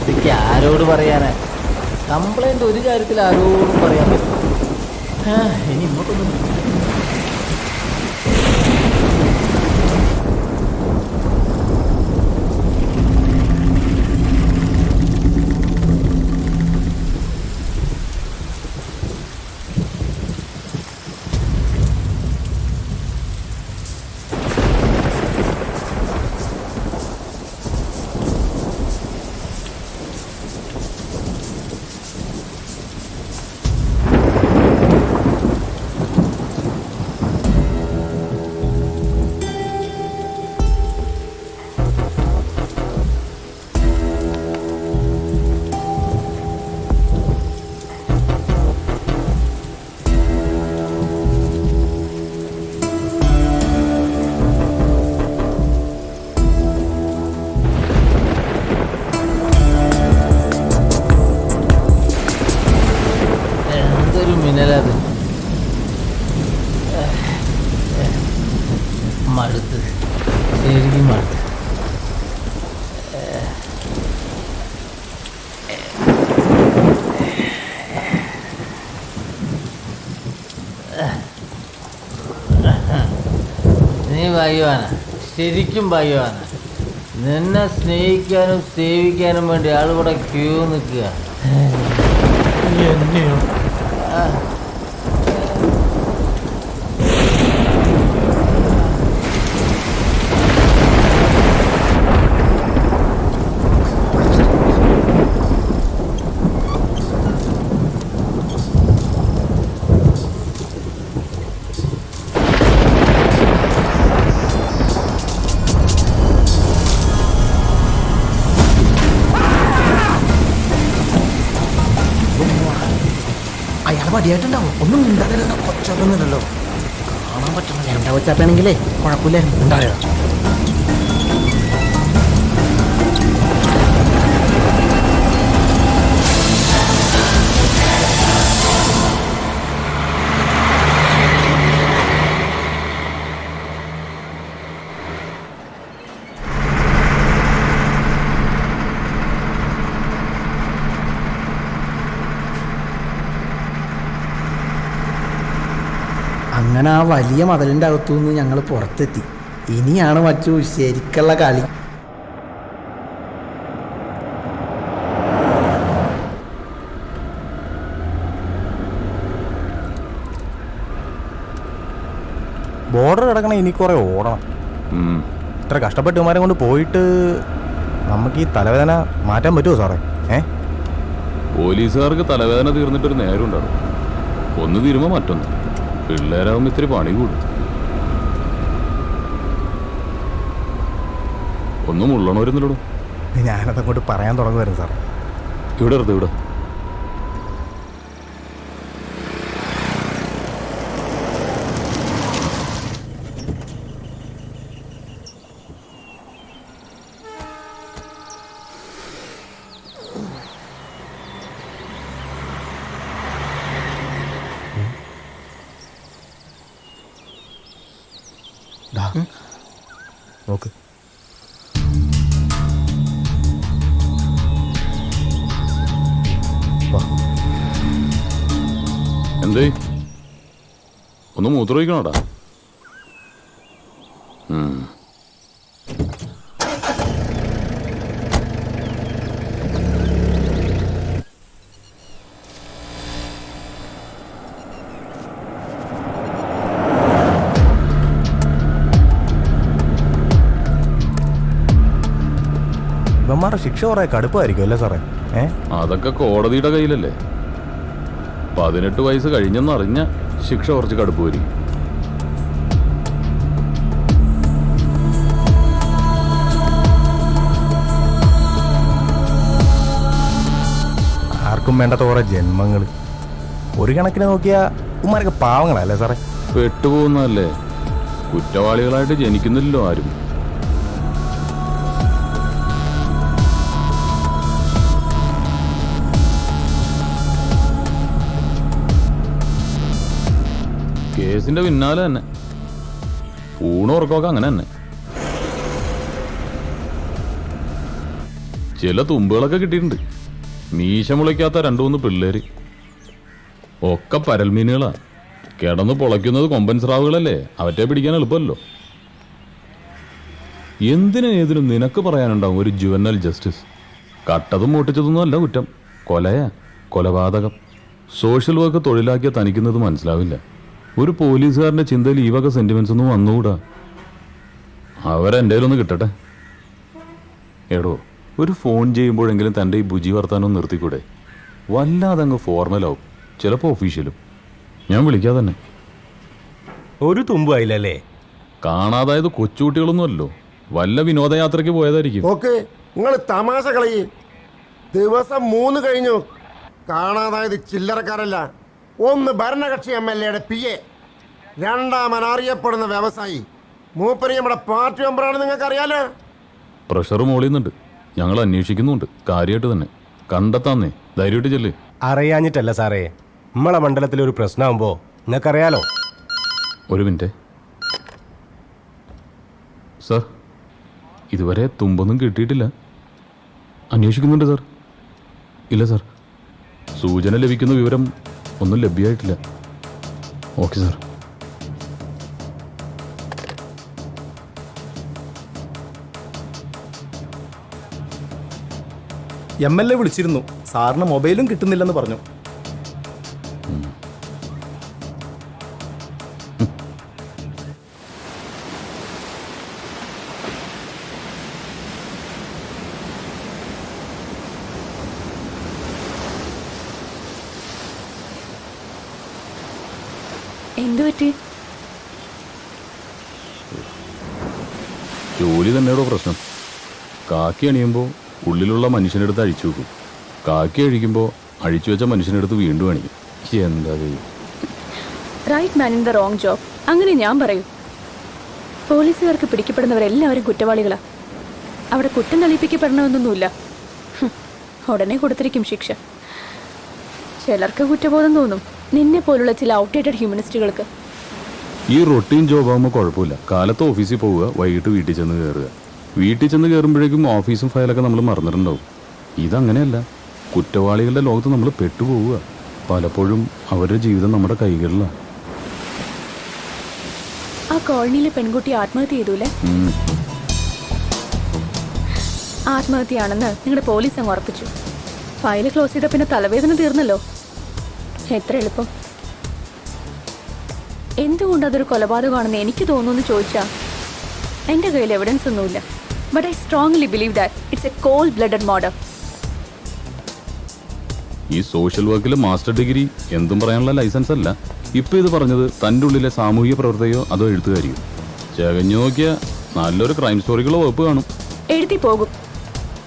ഇതൊക്കെ ആരോട് പറയാനാ? കംപ്ലൈന്റ് ഒരു കാര്യത്തിൽ ആരോടും പറയാൻ പറ്റും. ഇനി ഇങ്ങോട്ടൊന്നും മടുത്ത് ശരിക്കും മടുത്ത്. നീ ഭാഗ്യവാനാ, ശരിക്കും ഭാഗ്യവാനാ. നിന്നെ സ്നേഹിക്കാനും സേവിക്കാനും വേണ്ടി ആളിവിടെ ക്യൂ നിൽക്കുക. എന്നെയോ? അയാൾ മടിയായിട്ടുണ്ടാവും. ഒന്നും മിണ്ടാതിരുന്ന കൊച്ചൊന്നുമില്ലല്ലോ, കാണാൻ പറ്റണം. എന്താ കൊച്ചാപ്പാണെങ്കിലേ കുഴപ്പമില്ലായിരുന്നു. ഉണ്ടായോ? അങ്ങനെ ആ വലിയ മതിലിൻ്റെ അകത്തുനിന്ന് ഞങ്ങൾ പുറത്തെത്തി. ഇനിയാണ് മച്ചു ശരിക്കുള്ള കളി. ബോർഡർ കിടക്കണ ഇനി കുറെ ഓടണം. ഇത്ര കഷ്ടപ്പെട്ട് ഇവന്മാരെ കൊണ്ട് പോയിട്ട് നമുക്ക് ഈ തലവേദന മാറ്റാൻ പറ്റുമോ സാറേ? പോലീസുകാർക്ക് തലവേദന തീർന്നിട്ടൊരു നേരം ഉണ്ടാവും. ഒന്ന് തീരുമ്പോ മറ്റൊന്ന്. പിള്ളേരാകുമ്പോ ഇത്തിരി പണി കൂടും. ഒന്നും ഉള്ളണവരുന്നില്ലടോ. ഞാനതങ്ങോട്ട് പറയാൻ തുടങ്ങുമായിരുന്നു സാറേ. ഇവിടെ എടുത്ത് ഇവിടെ. നോക്ക്. എന്തേ ഒന്ന് മൂത്രമൊഴിക്കണോടാ? ഇവന്മാരുടെ ശിക്ഷ കുറെ കടുപ്പമായിരിക്കും അല്ലേ സാറേ? അതൊക്കെ കോടതിയുടെ കയ്യിലല്ലേ. 18 വയസ്സ് കഴിഞ്ഞെന്നറിഞ്ഞ ശിക്ഷ കുറച്ച് കടുപ്പ് വരും. ആർക്കും വേണ്ടാത്ത കുറെ ജന്മങ്ങൾ. ഒരു കണക്കിന് നോക്കിയാൽ ഉമ്മാരൊക്കെ പാവങ്ങളല്ലേ സാറേ? പെട്ടുപോകുന്നതല്ലേ. കുറ്റവാളികളായിട്ട് ജനിക്കുന്നില്ലല്ലോ ആരും. കേസിന്റെ പിന്നാലെ തന്നെ ഊണുറക്കമൊക്കെ അങ്ങനെ തന്നെ. ചില തുമ്പുകളൊക്കെ കിട്ടിയിട്ടുണ്ട്. മീശ മുളയ്ക്കാത്ത 2-3 പിള്ളേര്. ഒക്കെ പരൽമീനുകളാ. കിടന്ന് പൊളയ്ക്കുന്നത് കൊമ്പൻ സ്രാവുകളല്ലേ. അവറ്റെ പിടിക്കാൻ എളുപ്പമല്ലോ. ഏതിനും നിനക്ക് പറയാനുണ്ടാവും ഒരു ജുവനൽ ജസ്റ്റിസ്. കട്ടതും മൂട്ടിച്ചതൊന്നും അല്ല കുറ്റം. കൊലയാ, കൊലപാതകം. സോഷ്യൽ വർക്ക് തൊഴിലാക്കിയ തനിക്കുന്നത് മനസ്സിലാവില്ല. ഒരു പോലീസുകാരൻ്റെ ചിന്തയിൽ ഈ വക സെന്റിമെന്റ്സ് ഒന്നും വന്നുകൂടാ. അവരെൻ്റെ കയ്യിലൊന്ന് കിട്ടട്ടെ. എടോ, ഒരു ഫോൺ ചെയ്യുമ്പോഴെങ്കിലും തൻ്റെ ഈ ബുജി വർത്താനം നിർത്തിക്കൂടെ? വല്ലാതെ അങ്ങ് ഫോർമലാവും, ചിലപ്പോൾ ഒഫീഷ്യലും. ഞാൻ വിളിക്കാതെ തന്നെ. ഒരു തുമ്പായില്ലല്ലേ? കാണാതായത് കൊച്ചുകുട്ടികളൊന്നും അല്ലോ. വല്ല വിനോദയാത്രയ്ക്ക് പോയതായിരിക്കും. ഓക്കെ, നിങ്ങൾ തമാശ കളി. ദിവസം 3 കഴിഞ്ഞു. കാണാതായത് ചില്ലറക്കാരല്ല. ഒന്ന് ഭരണകക്ഷി MLA PA, രണ്ടാമൻ അറിയപ്പെടുന്ന വ്യവസായി. മൂപ്പര് നമ്മുടെ പാർട്ടി മെമ്പറാണ്. നിങ്ങൾക്കറിയാലോ. പ്രഷർ മോളിയുന്നുണ്ട്. ഞങ്ങൾ അന്വേഷിക്കുന്നുണ്ട്. കാര്യമായിട്ട് തന്നെ കണ്ടെത്താന്നേ. ധൈര്യമായിട്ട് ചെല്ല്. അറിയാഞ്ഞിട്ടല്ല സാറേ, നമ്മളെ മണ്ഡലത്തിൽ ഒരു പ്രശ്നമാകുമ്പോ നിങ്ങൾക്കറിയാലോ. ഒരു മിനിറ്റ് സാർ. ഇതുവരെ തുമ്പൊന്നും കിട്ടിയിട്ടില്ല. അന്വേഷിക്കുന്നുണ്ട് സാർ. ഇല്ല സാർ, സൂചന ലഭിക്കുന്ന വിവരം ഒന്നും ലഭ്യമായിട്ടില്ല. Okay sir. MLA വിളിച്ചിരുന്നു. സാറിന് മൊബൈലും കിട്ടുന്നില്ലെന്ന് പറഞ്ഞു. എന്തുപറ്റി? ജോലി തന്നെയാണോ പ്രശ്നം? കാക്കി അണിയുമ്പോൾ ഉള്ളിലുള്ള മനുഷ്യനെടുത്ത് അഴിച്ചു വെക്കും. കാക്കി അഴിക്കുമ്പോൾ അഴിച്ചു വെച്ച മനുഷ്യനെടുത്ത് വീണ്ടും അണിയും. എന്താ right man in the wrong job. അങ്ങനെ ഞാൻ പറയൂ. പോലീസുകാർക്ക് പിടിക്കപ്പെടുന്നവരെല്ലാവരും കുറ്റവാളികളാ. അവിടെ കുറ്റം തെളിയിപ്പിക്കപ്പെടണമെന്നൊന്നുമില്ല. ഉടനെ കൊടുത്തിരിക്കും ശിക്ഷ. ചിലർക്ക് കുറ്റബോധം തോന്നും, നിന്നെ പോലുള്ള ചില ഔട്ട്ഡേറ്റഡ് ഹ്യൂമനിസ്റ്റുകൾക്ക്. ഈ റൊട്ടീൻ ജോബാകുമ്പോൾ കുഴപ്പമില്ല. കാലത്ത് ഓഫീസിൽ പോവുക, വൈകിട്ട് വീട്ടിൽ ചെന്ന് കയറുക. വീട്ടിൽ ചെന്ന് കയറുമ്പോഴേക്കും ഓഫീസും ഫയലൊക്കെ നമ്മൾ മറന്നിട്ടുണ്ടാവും. ഇതങ്ങനെയല്ല. കുറ്റവാളികളുടെ ലോകത്ത് നമ്മൾ പെട്ടുപോവുക. പലപ്പോഴും അവരുടെ ജീവിതം നമ്മുടെ കൈകളിലാണ്. കോളനിയിലെ പെൺകുട്ടി ആത്മഹത്യ ചെയ്തൂലേ? ആത്മഹത്യയാണെന്ന് നിങ്ങളുടെ പോലീസ് അങ്ങ് ഉറപ്പിച്ചു. ഫയൽ ക്ലോസ് ചെയ്ത പിന്നെ തലവേദന തീർന്നല്ലോ. എത്ര എളുപ്പം. എന്തുകൊണ്ട് അതൊരു കൊലപാതകമാണെന്ന് എനിക്ക് തോന്നുന്നു ചോദിച്ചാ എൻ്റെ കയ്യിൽ എവിഡൻസ് ഒന്നുമില്ല. But I strongly believe that it's a cold blooded murder. ഈ സോഷ്യൽ വർക്കിൽ മാസ്റ്റർ ഡിഗ്രി എന്തും പറയാനുള്ള ലൈസൻസ് അല്ല. ഇപ്പൊ ഇത് പറഞ്ഞത് തൻ്റെ ഉള്ളിലെ സാമൂഹിക പ്രവർത്തകയോ അതോ എഴുത്തുകാരിയോ? ചകഞ്ഞു നോക്കിയ നല്ലൊരു ക്രൈം സ്റ്റോറികളോ വകുപ്പ് കാണും. എഴുതി പോകും.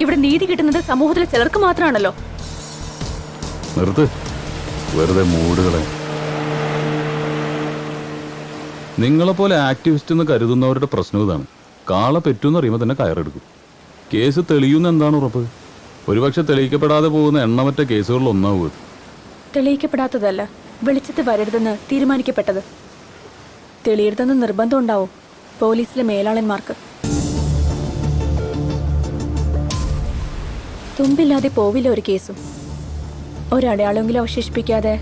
ഇവിടെ നീതി കിട്ടുന്നത് സമൂഹത്തിലെ ചിലർക്ക് മാത്രമാണല്ലോ. നിർത്ത്, വെറുതെ മൂടുകളെ. നിങ്ങളെപ്പോലെ ആക്ടിവിസ്റ്റ് എന്ന് കരുതുന്നവരുടെ പ്രശ്നം ഇതാണ്. കാള പെറ്റൂന്ന് അറിയുമ്പോൾ തന്നെ കയറെടുക്കും. കേസ് തെളിയുന്ന എന്താണ് ഉറപ്പ്? ഒരുപക്ഷെ തെളിയിക്കപ്പെടാതെ പോകുന്ന എണ്ണമറ്റ കേസുകളിൽ ഒന്നാവും. തെളിയിക്കപ്പെടാത്തതല്ല, വെളിച്ചത്ത് വരരുതെന്ന് തീരുമാനിക്കപ്പെട്ടത്. തെളിയരുതെന്ന് നിർബന്ധം ഉണ്ടാവും പോലീസിലെ മേലാളന്മാർക്ക്. തുമ്പില്ലാതെ പോവില്ല ഒരു കേസും. ഒരടയാളെങ്കിലും അവശേഷിപ്പിക്കാതെ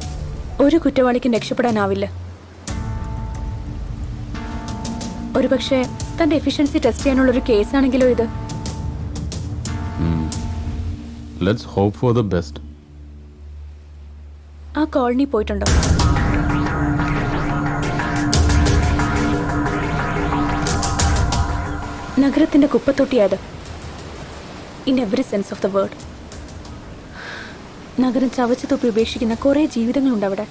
ഒരു കുറ്റവാളിക്കും രക്ഷപ്പെടാനാവില്ല. ഒരുപക്ഷെ തന്റെ എഫിഷ്യൻസി ടെസ്റ്റ് ചെയ്യാനുള്ളൊരു കേസാണെങ്കിലോ ഇത്. Let's hope for the best. ആ കോളനി പോയിട്ടുണ്ടോ? നഗരത്തിന്റെ കുപ്പത്തൊട്ടിയായത്. In every sense of the word. നഗരം ചവച്ചു തുപ്പി ഉപേക്ഷിക്കുന്ന കുറേ ജീവിതങ്ങളുണ്ട് അവിടെ.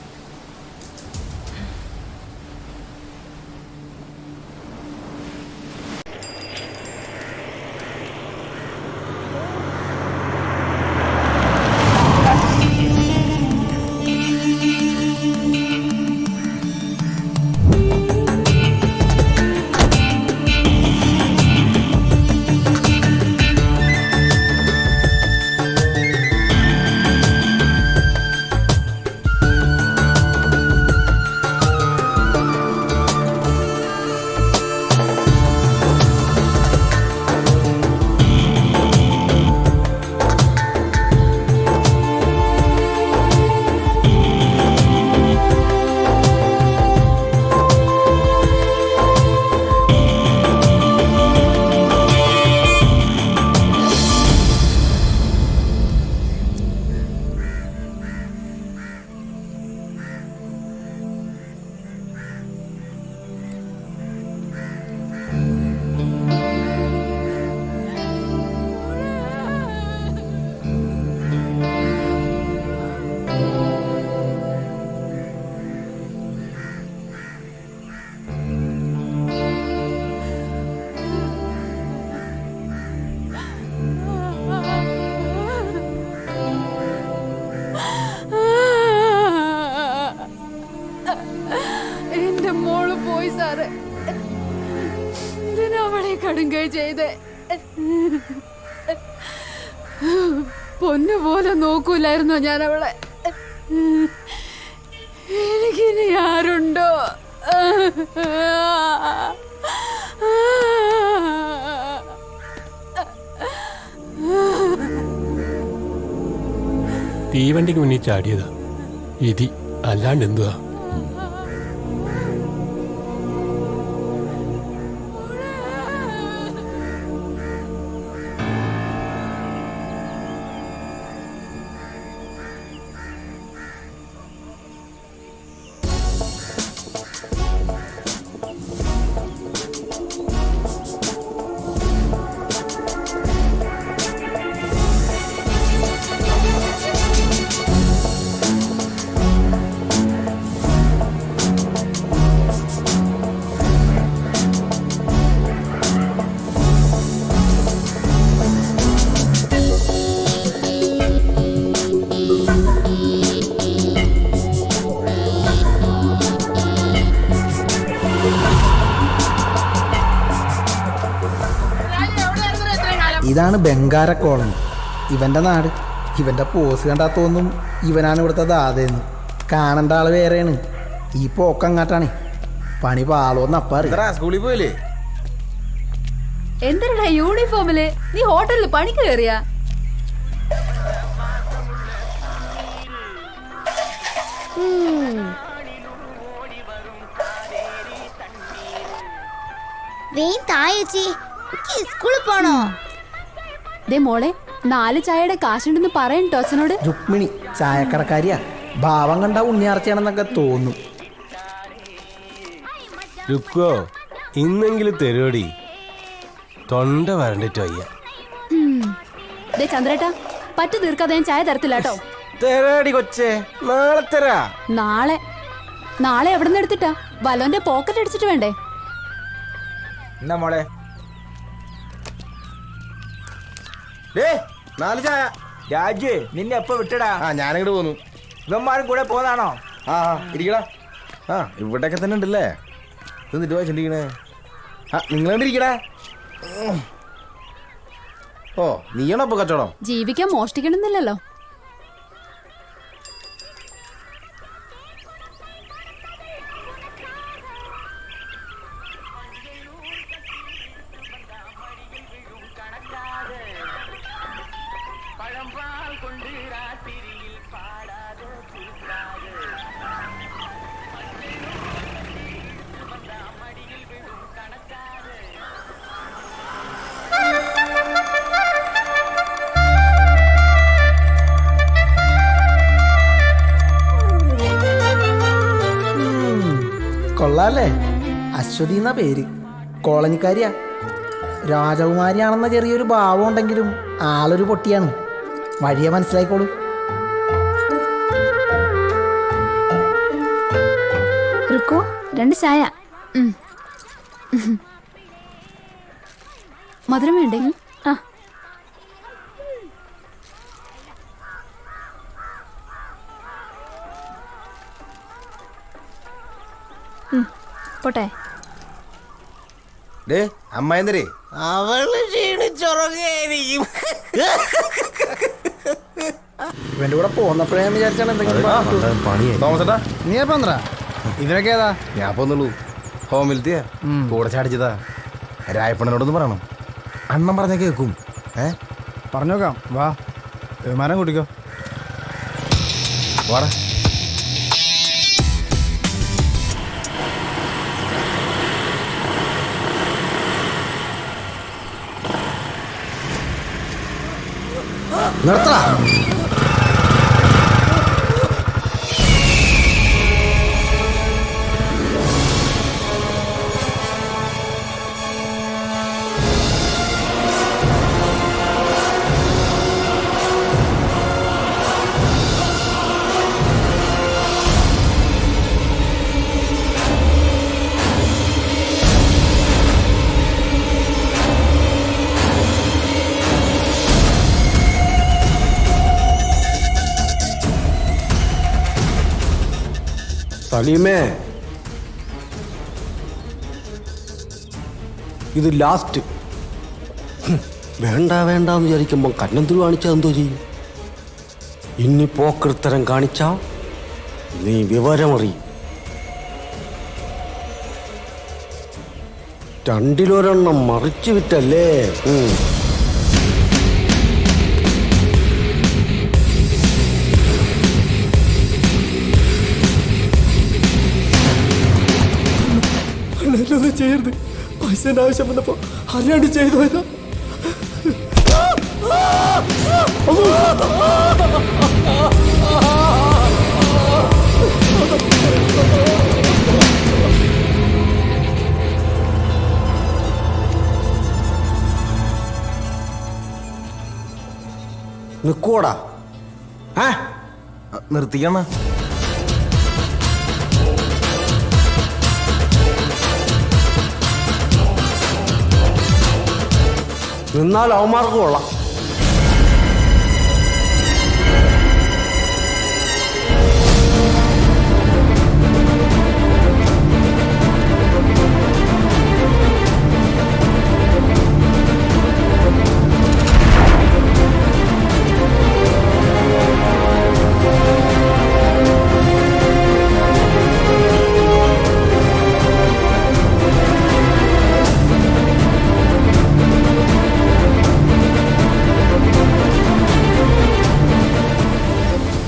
കടുങ്കൈ ചെയ്ത് പൊന്നുപോലെ നോക്കൂലായിരുന്നോ ഞാൻ അവളെ? എനിക്കിനി ആരുണ്ടോ? തീവണ്ടിക്ക് മുന്നിൽ ചാടിയതാ വിധി, അല്ലാണ്ട് എന്തുവാ? ഇതാണ് ബംഗാര കോളനി, ഇവൻ്റെ നാട്. ഇവൻ്റെ പോസ് കണ്ടാൽ തോന്നും ഇവനാണ് ഇവിടുത്തെ ദാതയെന്ന്. കാണേണ്ട ആള് വേറെയാണ്. ഈ പോക്കങ്ങാട്ടാണ്. പണി പാളോന്ന് അപ്പാറ്. സ്കൂളിൽ പോയില്ലേ? എന്തിനാ യൂണിഫോമില്? നീ ഹോട്ടലിൽ പണിക്ക് കയറിയാ? സ്കൂളിൽ പോണോ? ദേ മോളെ 4 ചായയുടെ കാശുണ്ടെന്ന് പറയട്ടോ അച്ഛനോട്. രുക്മിണി ചായക്കടക്കാരിയാ, ഭാവം കണ്ട ഉണ്ണിയാർച്ചയാണെന്നൊക്കെ തോന്നും. രുക്കോ ഇന്നെങ്കിലും തരുവടി, തൊണ്ട വരണ്ടിട്ട് വയ്യ. ദേ ചന്ദ്രേട്ടാ, പറ്റു തീർക്കാതെ ഞാൻ ചായ തരത്തില്ല കേട്ടോ. തരാടി കൊച്ചേ, നാളെ തരാ. നാളെ എവിടെ നിന്ന് എടുത്തിട്ടാ? വലോന്റെ പോക്കറ്റ് അടിച്ചിട്ട് വേണ്ടേ? എന്നാ മോളെ 4 ചായ. രാജു നിന്നെ എപ്പോ വിട്ടടാ? ഞാനിങ്ങോട്ട് പോന്നു. ഇവന്മാരും കൂടെ പോന്നാണോ? ഇരിക്കടാ. ഇവിടെയൊക്കെ തന്നെ ഉണ്ടല്ലേ. എന്നിട്ട് വായിച്ചിരിക്കണേ. നിങ്ങളണ്ടിരിക്കടാ. ഓ നീയാണോ ഇപ്പൊ കച്ചവടം? ജീവിക്കാൻ മോഷ്ടിക്കണമെന്നില്ലല്ലോ. കൊള്ളാല്ലേ? അശ്വതി എന്ന പേര്, കോളനിക്കാരിയാ. രാജകുമാരിയാണെന്ന ചെറിയൊരു ഭാവം ഉണ്ടെങ്കിലും ആളൊരു പൊട്ടിയാണ്. വഴിയെ മനസ്സിലായിക്കോളൂ. റുക്കോ 2 ചായ. മധുരം വേണ്ടേ? പോട്ടെ. അമ്മായിന്തരേ അവള് ക്ഷീണിച്ചുറങ്ങായിരിക്കും. ഇവന്റെ കൂടെ പോന്നപ്പോഴേ ഞാൻ വിചാരിച്ചാണ് എന്തെങ്കിലും തോമസേട്ടാ. നീ എപ്പോ ഇവരൊക്കെ ഏതാ? ഞാൻ പോന്നുള്ളൂ. ഹോമിലത്തിയാ കൂടെ ചാടിച്ചതാ. രായപ്പണ്ണനോടൊന്ന് പറയണം, അണ്ണൻ പറഞ്ഞ കേൾക്കും. പറഞ്ഞോക്കാം. വാ വിമാനം കൂട്ടിക്കോ. വാടാ. നിർത്തടാ. സലീമേ, ഇത് ലാസ്റ്റ്. വേണ്ട വേണ്ടെന്ന് വിചാരിക്കുമ്പോൾ കന്നന്തുരു കാണിച്ചാൽ എന്തോ ചെയ്യും? ഇനി പോക്കൃത്തരം കാണിച്ചാ നീ വിവരമറിയും. 2 മറിച്ചു വിറ്റല്ലേ. ചെയ്യരുത്. പൈസന്റെ ആവശ്യം വന്നപ്പോ അറിയാണ്ട് ചെയ്തു പോയതാ. നിക്കോടാ. നിർത്തിക്കണ. നിന്നാൽ അവന്മാർക്ക് കൊള്ളാം.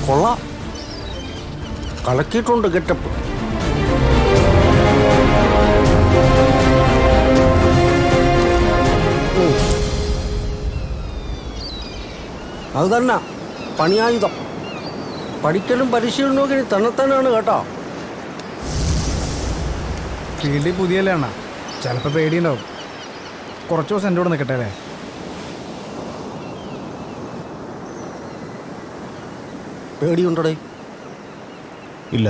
കൊള്ളാം, കളക്കിയിട്ടുണ്ട് ഗെറ്റപ്പ്. അത് തന്നെ പണിയായുധം. പഠിക്കലും പരിശീലനവും ഇനി തന്നെത്താനാണ് കേട്ടോ. ഫീൽഡിൽ പുതിയല്ലേ അണ്ണാ, ചിലപ്പോൾ പേടിയുണ്ടാവും. കുറച്ച് ദിവസം എൻ്റെ കൂടെ നിൽക്കട്ടെ അല്ലേ? പേടിയുണ്ടോടേ? ഇല്ല.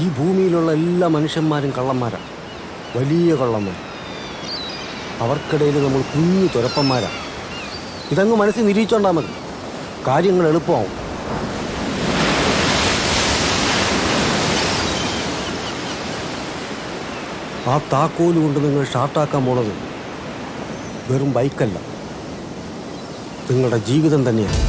ഈ ഭൂമിയിലുള്ള എല്ലാ മനുഷ്യന്മാരും കള്ളന്മാരാണ്, വലിയ കള്ളന്മാർ. അവർക്കിടയിൽ നമ്മൾ കുഞ്ഞു തുരപ്പന്മാരാണ്. ഇതങ്ങ് മനസ്സിൽ നിരീക്ഷണ്ടാൽ മതി, കാര്യങ്ങൾ എളുപ്പമാവും. ആ താക്കോല് കൊണ്ട് നിങ്ങൾ ഷാർട്ടാക്കാൻ പോണത് വെറും ബൈക്കല്ല, നിങ്ങളുടെ ജീവിതം തന്നെയാണ്.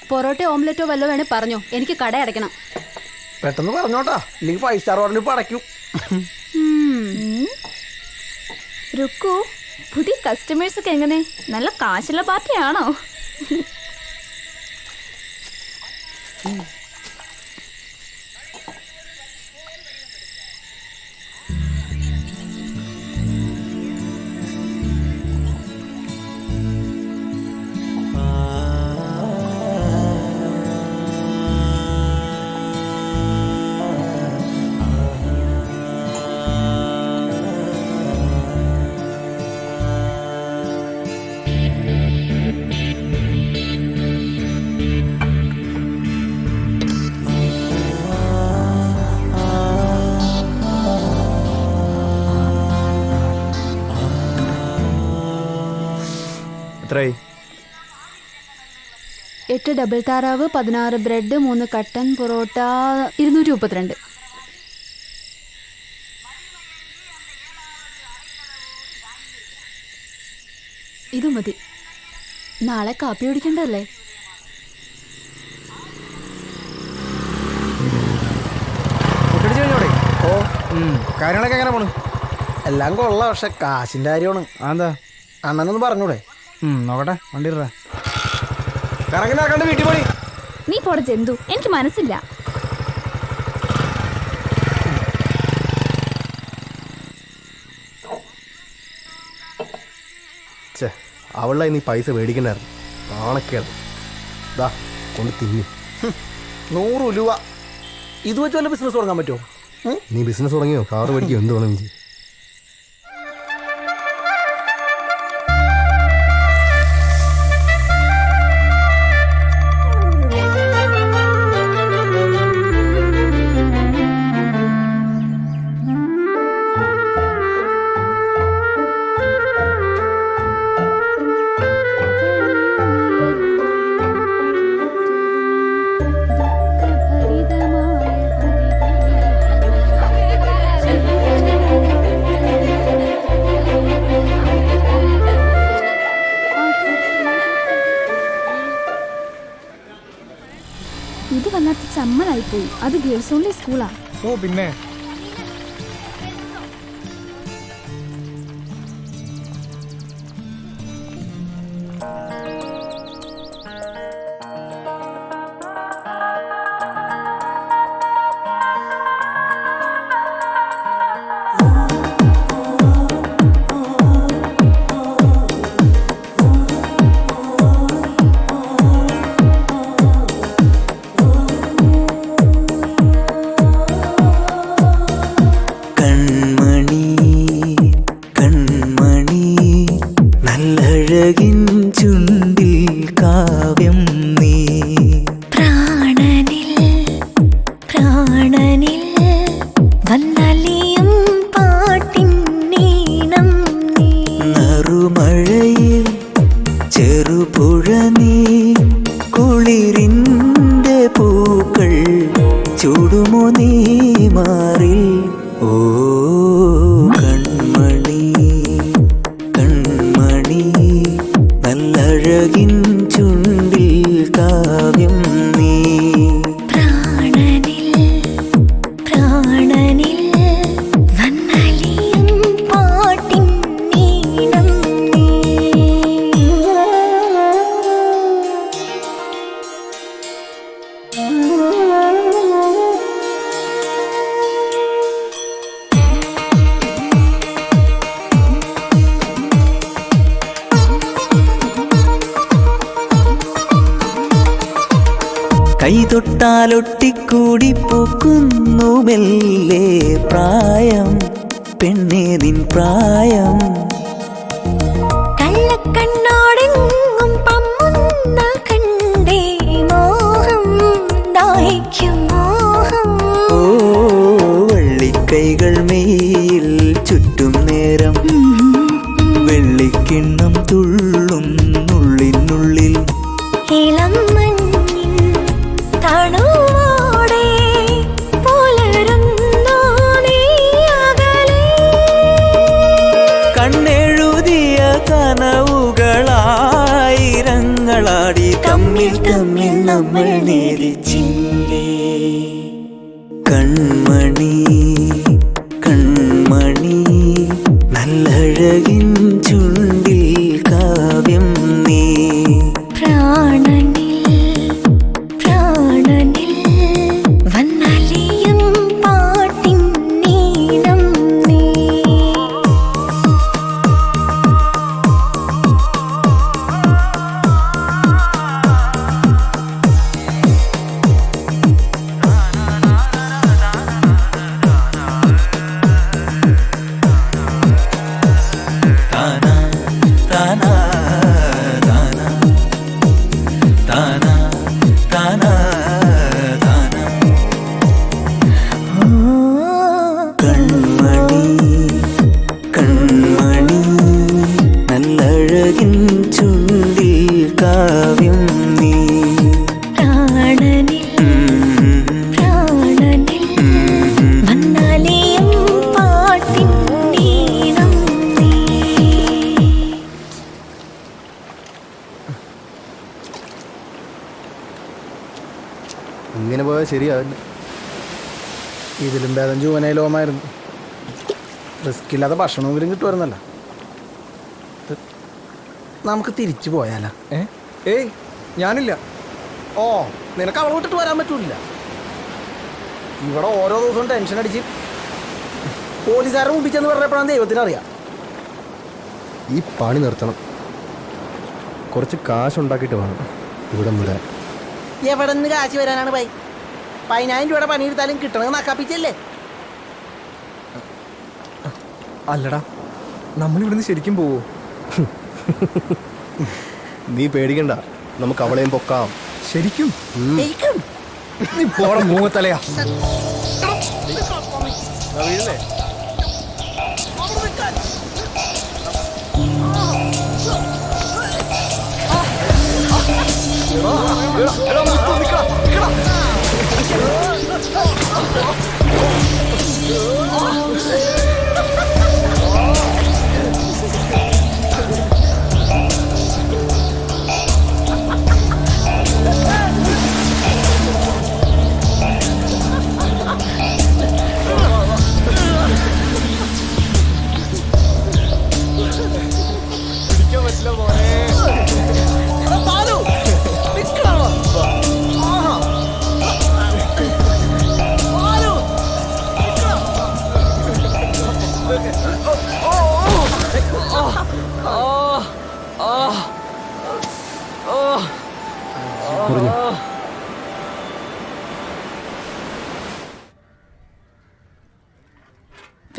പൊറോട്ട ഓംലെറ്റോ വല്ലോ വേണേ പറഞ്ഞോ, എനിക്ക് കട അടയ്ക്കണം. പെട്ടെന്ന് പറഞ്ഞോട്ടാ, ഇല്ലെങ്കിൽ 5 സ്റ്റാർ ഓർഡർ ഇപ്പൊ അടയ്ക്കും. രുക്കു, പുതിയ കസ്റ്റമേഴ്സ് ഒക്കെ എങ്ങനെ? നല്ല കാശുള്ള പാർട്ടിയാണോ? എത്രയായി? 8 ഡബിൾ താറാവ്, 16 ബ്രെഡ്, 3 കട്ടൻ പൊറോട്ട, 232. ഇത് മതി, നാളെ കാപ്പി കുടിക്കണ്ടല്ലേ? ഓ, കാര്യങ്ങളൊക്കെ എങ്ങനെ പോണു? എല്ലാം കൊള്ളാം, പക്ഷെ കാശിന്റെ കാര്യമാണ്. എന്താ അണ്ണനൊന്ന് പറഞ്ഞൂടെ? നോക്കട്ടെ, വണ്ടി കറങ്ങി വീട്ടിൽ പോയി. നീ പോടെ ജന്തു, എനിക്ക് മനസ്സില്ല. അവളെ നീ പൈസ മേടിക്കണ്ടായിരുന്നു, നാണക്കേട്. ദാ കൊണ്ട് തിന്നു. 100 രൂപ ഇത് വെച്ച് വല്ല ബിസിനസ് തുടങ്ങാൻ പറ്റുമോ? നീ ബിസിനസ് തുടങ്ങിയോ? കാറ് മേടിക്കോ? എന്ത് വേണം ചെയ്യും? പോയി. അത് ഗേൾസ് ഓൺലി സ്കൂളാ. ഓ പിന്നെ കൈതൊട്ടാലൊട്ടിക്കൂടി പൂക്കുന്നു മെല്ലെ പ്രായം പെണ്ണേ നിൻ പ്രായം കള്ളക്കണ്ണോടെങ്ങും പമ്മുന്ന കണ്ടേ മോഹം ദാഹിക്കും മോഹം. ഓ വള്ളിക്കൈകൾ മെയ്യിൽ ചുറ്റും നേരം വെള്ളിക്കിണ്ണം തുള്ളും നുള്ളിനുള്ളിൽ ഇളം കണ്ണെഴുതിയ കനവുകളായിരങ്ങളാടി തമ്മിൽ തമ്മിൽ നമ്മൾ നേരിച്ചില്ലേ കൺമണി കൺമണി നല്ലഴകിൻ ചുണ്ടിൽ കാവ്യം നീ ഇങ്ങനെ പോയാൽ ശരിയാവില്ല. ഇതിലും ഭേദം ജൂവനയിലോമായിരുന്നു. റിസ്ക് ഇല്ലാതെ ഭക്ഷണമെങ്കിലും കിട്ടുമായിരുന്നല്ലോ. നമുക്ക് തിരിച്ചു പോയാലോ? ഏയ് ഞാനില്ല. ഓ നിനക്ക് അവളെ വിട്ടിട്ട് വരാൻ പറ്റൂല. ഇവിടെ ഓരോ ദിവസവും ടെൻഷൻ അടിച്ച് പോലീസുകാരെ മുമ്പിച്ചെന്ന് പറഞ്ഞപ്പോഴാണ് ദൈവത്തിനറിയാം. ഈ പണി നിർത്തണം. കുറച്ച് കാശുണ്ടാക്കിയിട്ട് വേണം ഇവിടെ വിടാൻ. എവിടെ നിന്ന് കാശ് വരാനാണ് 10,000 രൂപയുടെ പണിയെടുത്താലും കിട്ടണമെന്ന് നക്കാപ്പിച്ചല്ലേ? അല്ലടാ, നമ്മളിവിടുന്ന് ശരിക്കും പോവോ? നീ പേടിക്കണ്ട, നമുക്ക് അവളെയും പൊക്കാം. ശരിക്കും? നീ പോട മൂങ്ങത്തലയാ.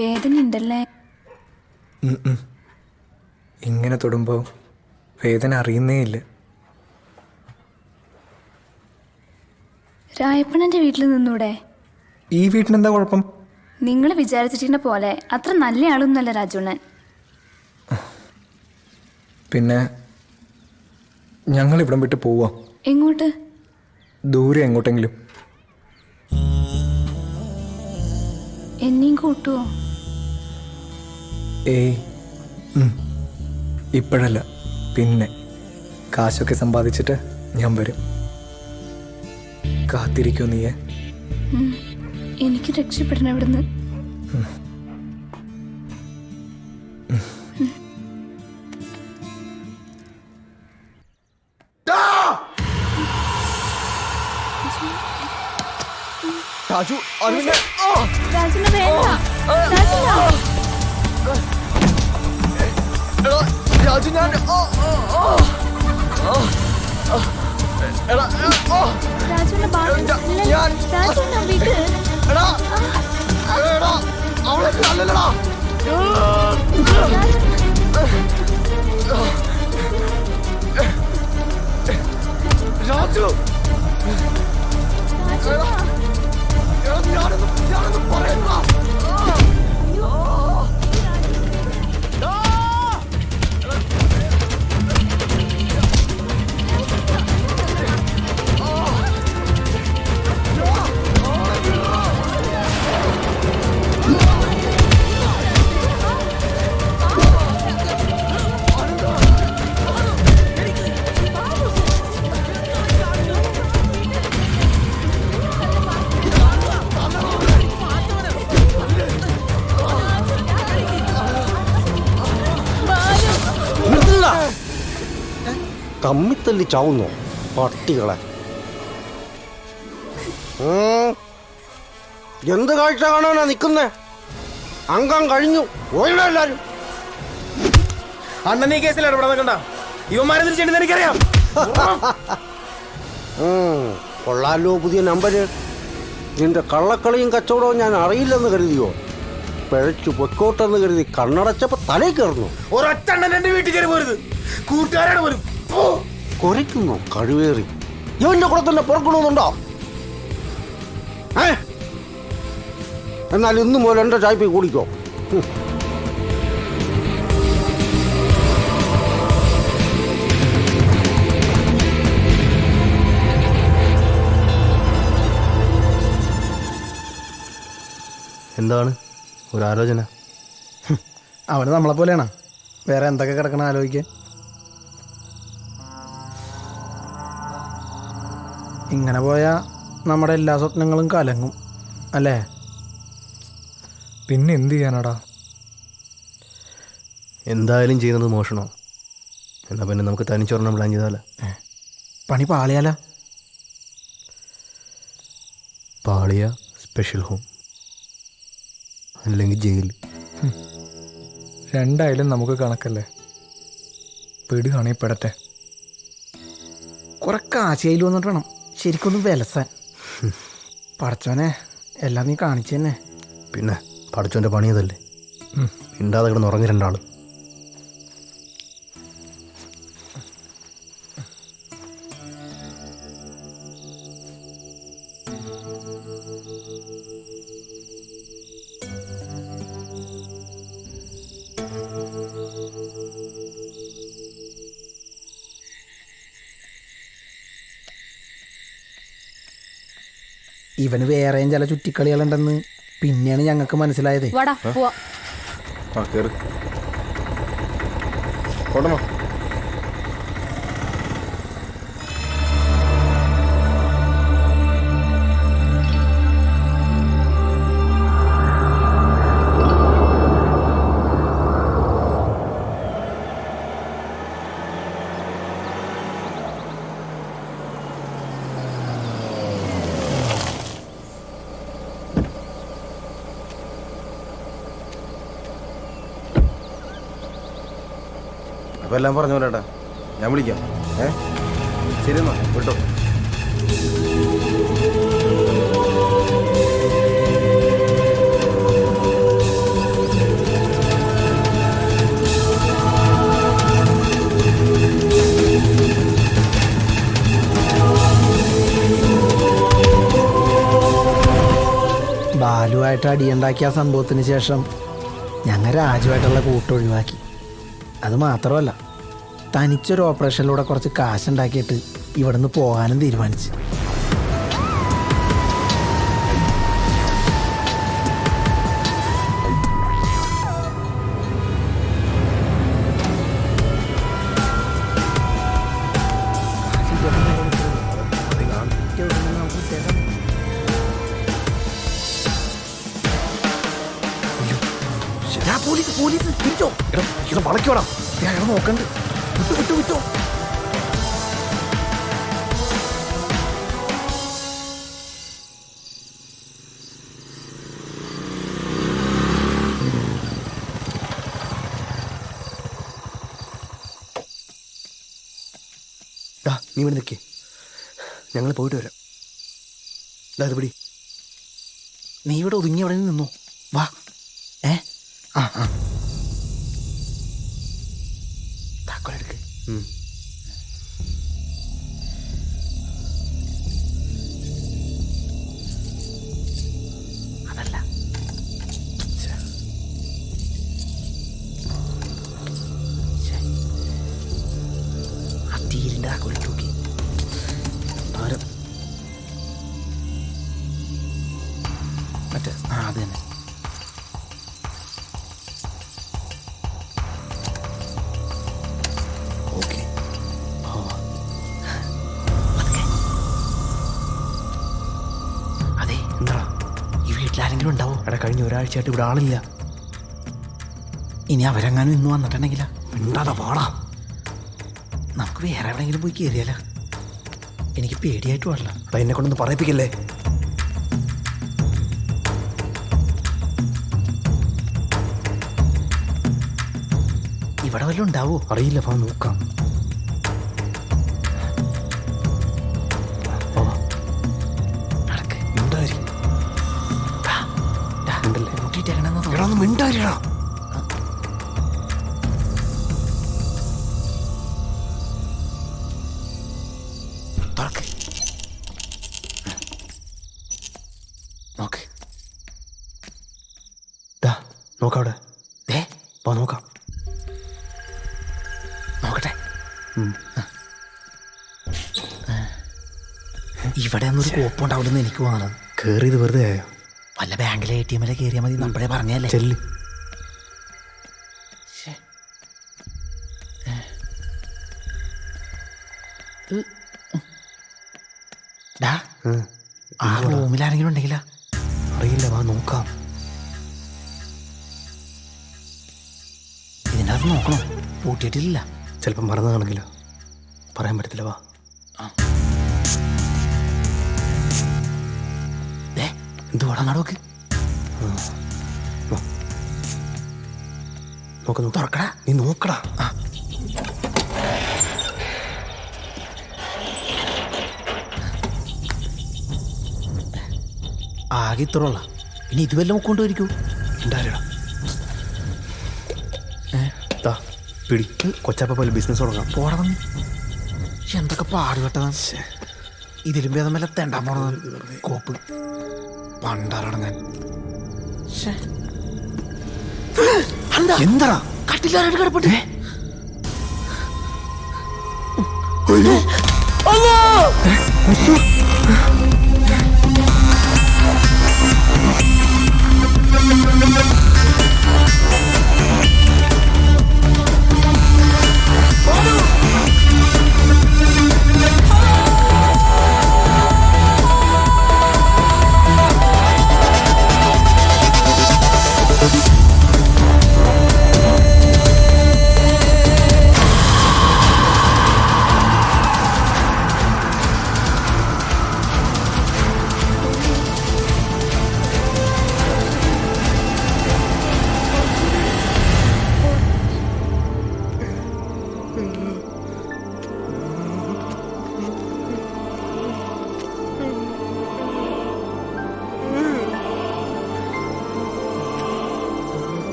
വേദനയുണ്ടല്ലേ? ഇങ്ങനെ തൊടുമ്പോൾ വേദന അറിയുന്നേ ഇല്ല. രായപ്പണന്റെ വീട്ടിൽ നിന്നൂടെ? ഈ വീട്ടിനെന്താ കുഴപ്പം? നിങ്ങൾ വിചാരിച്ചിട്ടിന്റെ പോലെ അത്ര നല്ല ആളൊന്നുമല്ല രാജുണ്ണൻ. പിന്നെ ഞങ്ങൾ ഇവിടം വിട്ട് പോവാം. എങ്ങോട്ട്? ദൂരെ എങ്ങോട്ടെങ്കിലും. എന്നെയും കൂട്ടുവോ? ഏയ് ഇപ്പോഴല്ല, പിന്നെ കാശൊക്കെ സമ്പാദിച്ചിട്ട് ഞാൻ വരും. കാത്തിരിക്കോ നീയെ? എനിക്ക് രക്ഷപ്പെടണം ഇവിടുന്ന്. രാജു, രാജുവിനെ വേണ്ട. രാജു, ഞാൻ രാജുവിന്റെ വീട്ടിൽ രാജു, ഞാനൊന്നും പറയുന്ന തമ്മിത്തല്ലി ചാവുന്നോ പട്ടികളെ? എന്ത് കാഴ്ച കാണാനാ നിൽക്കുന്നേ? അംഗം കഴിഞ്ഞു പോയില്ല എല്ലാരും. അണ്ണൻ ഈ കേസിൽ ഇടപെടാൻ നിൽക്കണ്ട. ഇവന്മാരെ തിരിച്ചെടുത്ത് എനിക്കറിയാം. കൊള്ളാലോ പുതിയ നമ്പര്. നിന്റെ കള്ളക്കളിയും കച്ചവടവും ഞാൻ അറിയില്ലെന്ന് കരുതിയോ? പിഴച്ചു പൊക്കോട്ടെന്ന് കരുതി കണ്ണടച്ചപ്പോ തലയിൽ കയറുന്നു. ഒരൊറ്റ എന്റെ വീട്ടിൽ കയറി പോരുത്. കൂട്ടുകാരാണ് പോലും കുരയ്ക്കുന്നു കഴിവേറി. ഇവന്റെ കൂടെ തന്നെ പുറക്കണമെന്നുണ്ടോ? എന്നാൽ ഇന്നു മുതൽ എന്റെ ചായ്പി കൂടിക്കോ. എന്താണ് ഒരാലോചന? അവന് നമ്മളെ പോലെയാണോ? വേറെ എന്തൊക്കെ കിടക്കണം ആലോചിക്കാൻ. ഇങ്ങനെ പോയാ നമ്മുടെ എല്ലാ സ്വപ്നങ്ങളും കലങ്ങും അല്ലേ? പിന്നെ എന്ത് ചെയ്യാനാടാ? എന്തായാലും ചെയ്യുന്നത് മോഷണോ? എന്നാ പിന്നെ നമുക്ക് തനിച്ചൊരെണ്ണം പ്ലാൻ ചെയ്താലോ? പണി പാളിയാലോ? പാളിയ സ്പെഷ്യൽ ഹോം, അല്ലെങ്കിൽ ജയിൽ. രണ്ടായാലും നമുക്ക് കണക്കല്ലേ. പെടുകയാണെ പെടട്ടെ. കുറെ കാശയിൽ വന്നിട്ട് വേണം ശരിക്കൊന്ന് വിലസാൻ. പടച്ചോനെ എല്ലാം നീ കാണിച്ചു തന്നെ. പിന്നെ പഠിച്ചോൻ്റെ പണിയതല്ലേ. ഇണ്ടാതെ കിടന്ന് ഉറങ്ങി രണ്ടാളും. ഇവന് വേറെയും ചില ചുറ്റിക്കളികളുണ്ടെന്ന് പിന്നെയാണ് ഞങ്ങൾക്ക് മനസ്സിലായത്. അപ്പോൾ എല്ലാം പറഞ്ഞ പോലെ ഞാൻ വിളിക്കാം. ശരി എന്നാ വിട്ടോ. ബാലുവായിട്ട് അടിയുണ്ടാക്കിയ സംഭവത്തിന് ശേഷം ഞങ്ങൾ രാജുവായിട്ടുള്ള കൂട്ടൊഴിവാക്കി. അത് മാത്രമല്ല, തനിച്ചൊരു ഓപ്പറേഷനിലൂടെ കുറച്ച് കാശുണ്ടാക്കിയിട്ട് ഇവിടുന്ന് പോകാനും തീരുമാനിച്ചു. പോലീസ് തിരിച്ചോ, വളയ്ക്കോടാ, നോക്കണ്ട്. വിട്ടോ നീ ഇവിടെ നിൽക്കേ, ഞങ്ങൾ പോയിട്ട് വരാം. അത് പിടി, നീ ഇവിടെ ഒതുങ്ങി അവിടെ നിന്നോ. വാ. താക്കോലെടുക്ക്. അതല്ല, ആ തീരിൻ്റെ താക്കോലിട്ട് നോക്കി. മറ്റേ അത് തന്നെ. ആരെങ്കിലും ഉണ്ടാവോ? എടാ, കഴിഞ്ഞ ഒരാഴ്ചയായിട്ട് ഇവിടെ ആളില്ല. ഇനി അവരെങ്ങാനും ഇന്ന് വന്നിട്ടുണ്ടെങ്കിലാ? മിണ്ടാതെ പാടാ, നമുക്ക് വേറെ എവിടെയെങ്കിലും പോയി കയറിയാലോ. എനിക്ക് പേടിയായിട്ട് പാടില്ല. അതാ എന്നെ കൊണ്ടൊന്ന് പറയിപ്പിക്കല്ലേ. ഇവിടെ വല്ലതും ഉണ്ടാവോ? അറിയില്ല, വാ നോക്കാം. മിണ്ടാരിടാ. നോക്ക്, നോക്കവിടെ. നോക്കാം, നോക്കട്ടെ. ഇവിടെ ഒന്നൊരു കോപ്പുണ്ടാവില്ലെന്ന് എനിക്ക് തോന്നണം. കേറിയത് വെറുതെ ആയോ? വല്ല ബാങ്കിലെ ATM-ലെ കയറിയാൽ മതി. നമ്മളെ പറഞ്ഞല്ലേ. ചെല്ല്. ആ റൂമിൽ ആരെങ്കിലും ഉണ്ടെങ്കിലാ? അറിയില്ല, വാ നോക്കാം. ഇതിനകത്ത് നോക്കണം, പൂട്ടിയിട്ടില്ല. ചിലപ്പം മറന്നതാണെങ്കിലോ, പറയാൻ പറ്റത്തില്ല. വാ. എന്തുവാടാ നടക്ക്? നോക്കുന്നു. തുറക്കടാ, നീ നോക്കടാ. ആകെ ഇത്രയുള്ള, ഇനി ഇതുവെല്ലാം കൊണ്ടുവരിക്കൂ. ഉണ്ടായിരടാ. പിടി, കൊച്ചാപ്പ പോലെ ബിസിനസ് തുടങ്ങാം. പോടാ വന്ന്. എന്തൊക്കെ പാടുപെട്ടതാണ്. ഇതിലും ഭേദം വല്ല തെണ്ടാൻ പോണത്. കോപ്പ് പണ്ടാറടങ്ങാൻ. എന്താ കട്ടിലാരായിട്ട് കിടപ്പട്ടെ?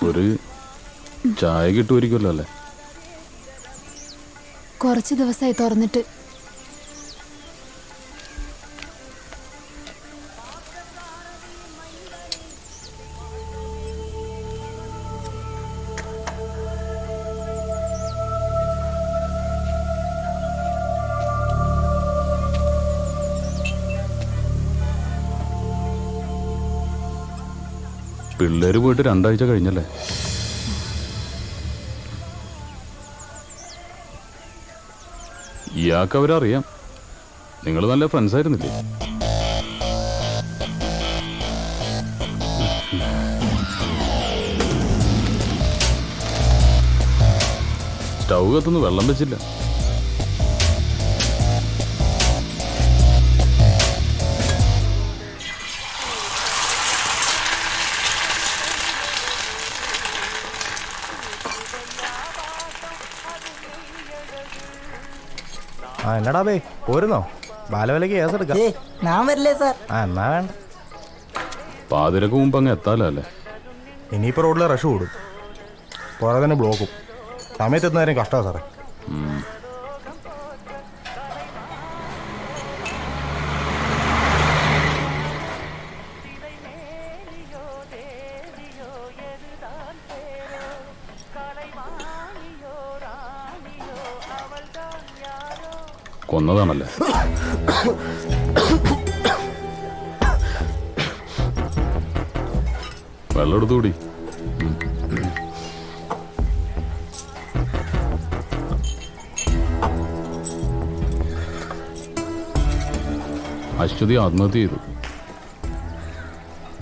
ഒരു ചായ കിട്ടുമായിരിക്കുമല്ലോ അല്ലേ? കുറച്ച് ദിവസമായി തുറന്നിട്ട്. പിള്ളേര് പോയിട്ട് 2 ആഴ്ച കഴിഞ്ഞല്ലേ? ഇയാൾക്ക് അവരറിയാം. നിങ്ങൾ നല്ല ഫ്രണ്ട്സ് ആയിരുന്നില്ലേ? സ്റ്റൗ കത്തുന്നു, വെള്ളം വെച്ചില്ല. ആ എന്നടാ ബേ പോരുന്നോ? ബാലവിലക്ക് കേസ് എടുക്കാം. ഞാൻ വരില്ലേ സാർ? ആ എന്നാ വേണ്ട. പാതിരക്ക് മുമ്പ് അങ്ങ് എത്താലോ അല്ലേ? ഇനിയിപ്പോൾ റോഡിൽ റഷ് കൂടും, പുറകെ ബ്ലോക്കും. സമയത്ത് എത്തുന്നവരും കഷ്ടമാണ് സാറേ. കൊന്നതാണല്ലേ? വെള്ളം എടുത്തുകൂടി. അശ്വതി ആത്മഹത്യ ചെയ്തു.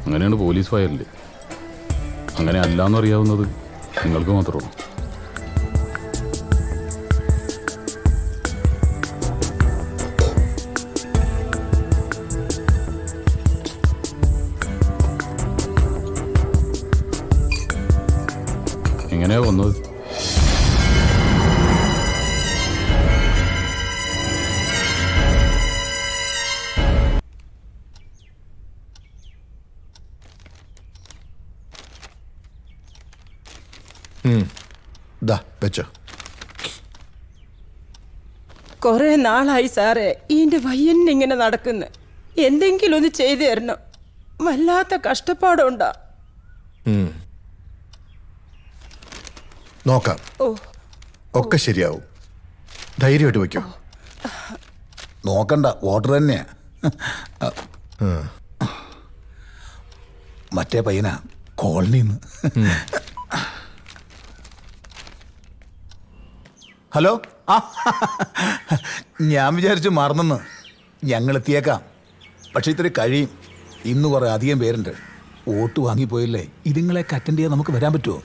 അങ്ങനെയാണ് പോലീസ് ഫയലില്. അങ്ങനെ അല്ലാന്നറിയാവുന്നത് നിങ്ങൾക്ക് മാത്രമേ. എങ്ങനെയാ വന്നത്? വെച്ചോ. കൊറേ നാളായി സാറേ ഈന്റെ വയ്യന്നിങ്ങനെ നടക്കുന്നു. എന്തെങ്കിലും ഒന്ന് ചെയ്തു തരണം. വല്ലാത്ത കഷ്ടപ്പാടുണ്ടാ. നോക്കാം, ഒക്കെ ശരിയാവും. ധൈര്യമായിട്ട് വയ്ക്കോ. നോക്കണ്ട, വോട്ടർ തന്നെയാ. മറ്റേ പയ്യനാ കോളനിന്ന്. ഹലോ, ആ ഞാൻ വിചാരിച്ചു മറന്നെന്ന്. ഞങ്ങൾ എത്തിയേക്കാം, പക്ഷെ ഇത്തിരി കഴിയും. ഇന്ന് കുറേ അധികം പേരുണ്ട്. വോട്ട് വാങ്ങിപ്പോയില്ലേ, ഇതുങ്ങളെയൊക്കെ അറ്റൻഡ് ചെയ്യാൻ നമുക്ക് വരാൻ പറ്റുമോ?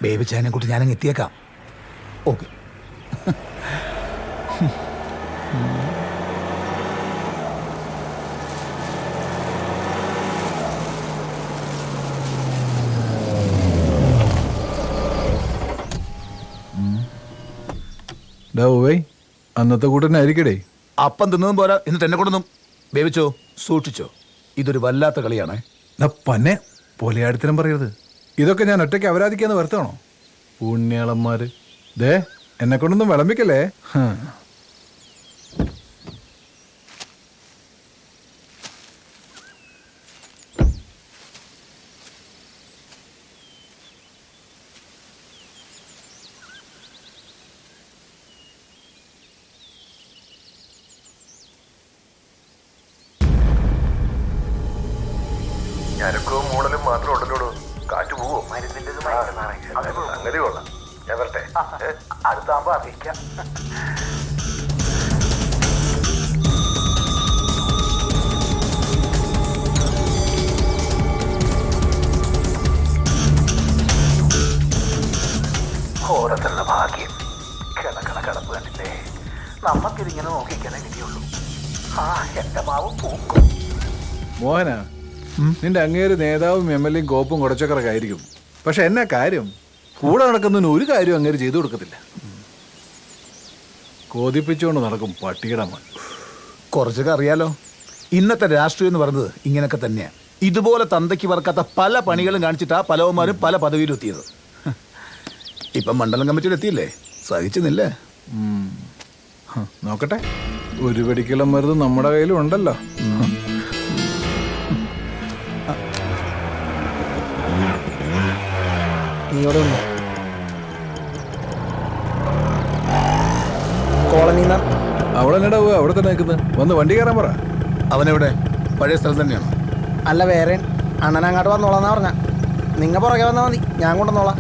ബേബി ചായനെ കൂട്ടി ഞാനങ്ങ് എത്തിയേക്കാം. ഓക്കെ. അന്നത്തെ കൂട്ടനായിരിക്കടേ. അപ്പം തിന്നതും പോരാ, എന്നിട്ട് എന്നെ കൊണ്ടൊന്നും വേവിച്ചോ, സൂക്ഷിച്ചോ. ഇതൊരു വല്ലാത്ത കളിയാണേ. പന്നെ പോലെയാടിത്തരം പറയരുത്. ഇതൊക്കെ ഞാൻ ഒറ്റയ്ക്ക് അപരാധിക്കാന്ന് വരുത്താണോ? പുണ്യാളന്മാര് ദേ എന്നെ കൊണ്ടൊന്നും വിളമ്പിക്കല്ലേ. ഞരക്കവും മൂടലും മാത്രം ഉണ്ടല്ലോ. കാറ്റ് പോവോ? സംഗതി കൊള്ളാം. ഞാൻ വരട്ടെ, അടുത്താകുമ്പോ അറിയിക്കാം. ഓടത്തുള്ള ഭാഗ്യം. കിടക്കണ കിടപ്പ് കണ്ടില്ലേ? നമ്മക്കിതിങ്ങനെ നോക്കിക്കാനേ കിട്ടിയുള്ളൂ. എന്റെ മാവും പൂക്കും. മോഹന, നിന്റെ അങ്ങേര് നേതാവും MLA-യും കോപ്പും കുടച്ചക്കറൊക്കെ ആയിരിക്കും. പക്ഷെ എന്നാ കാര്യം, കൂടെ നടക്കുന്നതിന് ഒരു കാര്യം അങ്ങേര് ചെയ്തു കൊടുക്കത്തില്ല. കോതിപ്പിച്ചുകൊണ്ട് നടക്കും പട്ടിയുടെ മോൻ. കുറച്ചൊക്കെ അറിയാലോ. ഇന്നത്തെ രാഷ്ട്രീയം എന്ന് പറയുന്നത് ഇങ്ങനെയൊക്കെ തന്നെയാണ്. ഇതുപോലെ തന്തയ്ക്ക് പറക്കാത്ത പല പണികളും കാണിച്ചിട്ടാ പലവന്മാരും പല പദവിയിലും എത്തിയത്. ഇപ്പം മണ്ഡലം കമ്മിറ്റിയിൽ എത്തിയില്ലേ, സഹിച്ചെന്നില്ലേ? നോക്കട്ടെ, ഒരു വെടിക്കുള്ള മരുന്ന് നമ്മുടെ കയ്യിലും ഉണ്ടല്ലോ. അവളെന്നടാ അവിടെ തന്നെ നിൽക്കുന്നത്? വന്ന് വണ്ടി കയറാൻ പറ. അവനെവിടെ? പഴയ സ്ഥലം തന്നെയാണോ? അല്ല, വേറെ അണ്ണൻ അങ്ങോട്ട് വന്നോളാന്നാ പറഞ്ഞ. നിങ്ങ പുറകെ വന്നാൽ മതി, ഞാൻ കൊണ്ടുവന്നോളാം.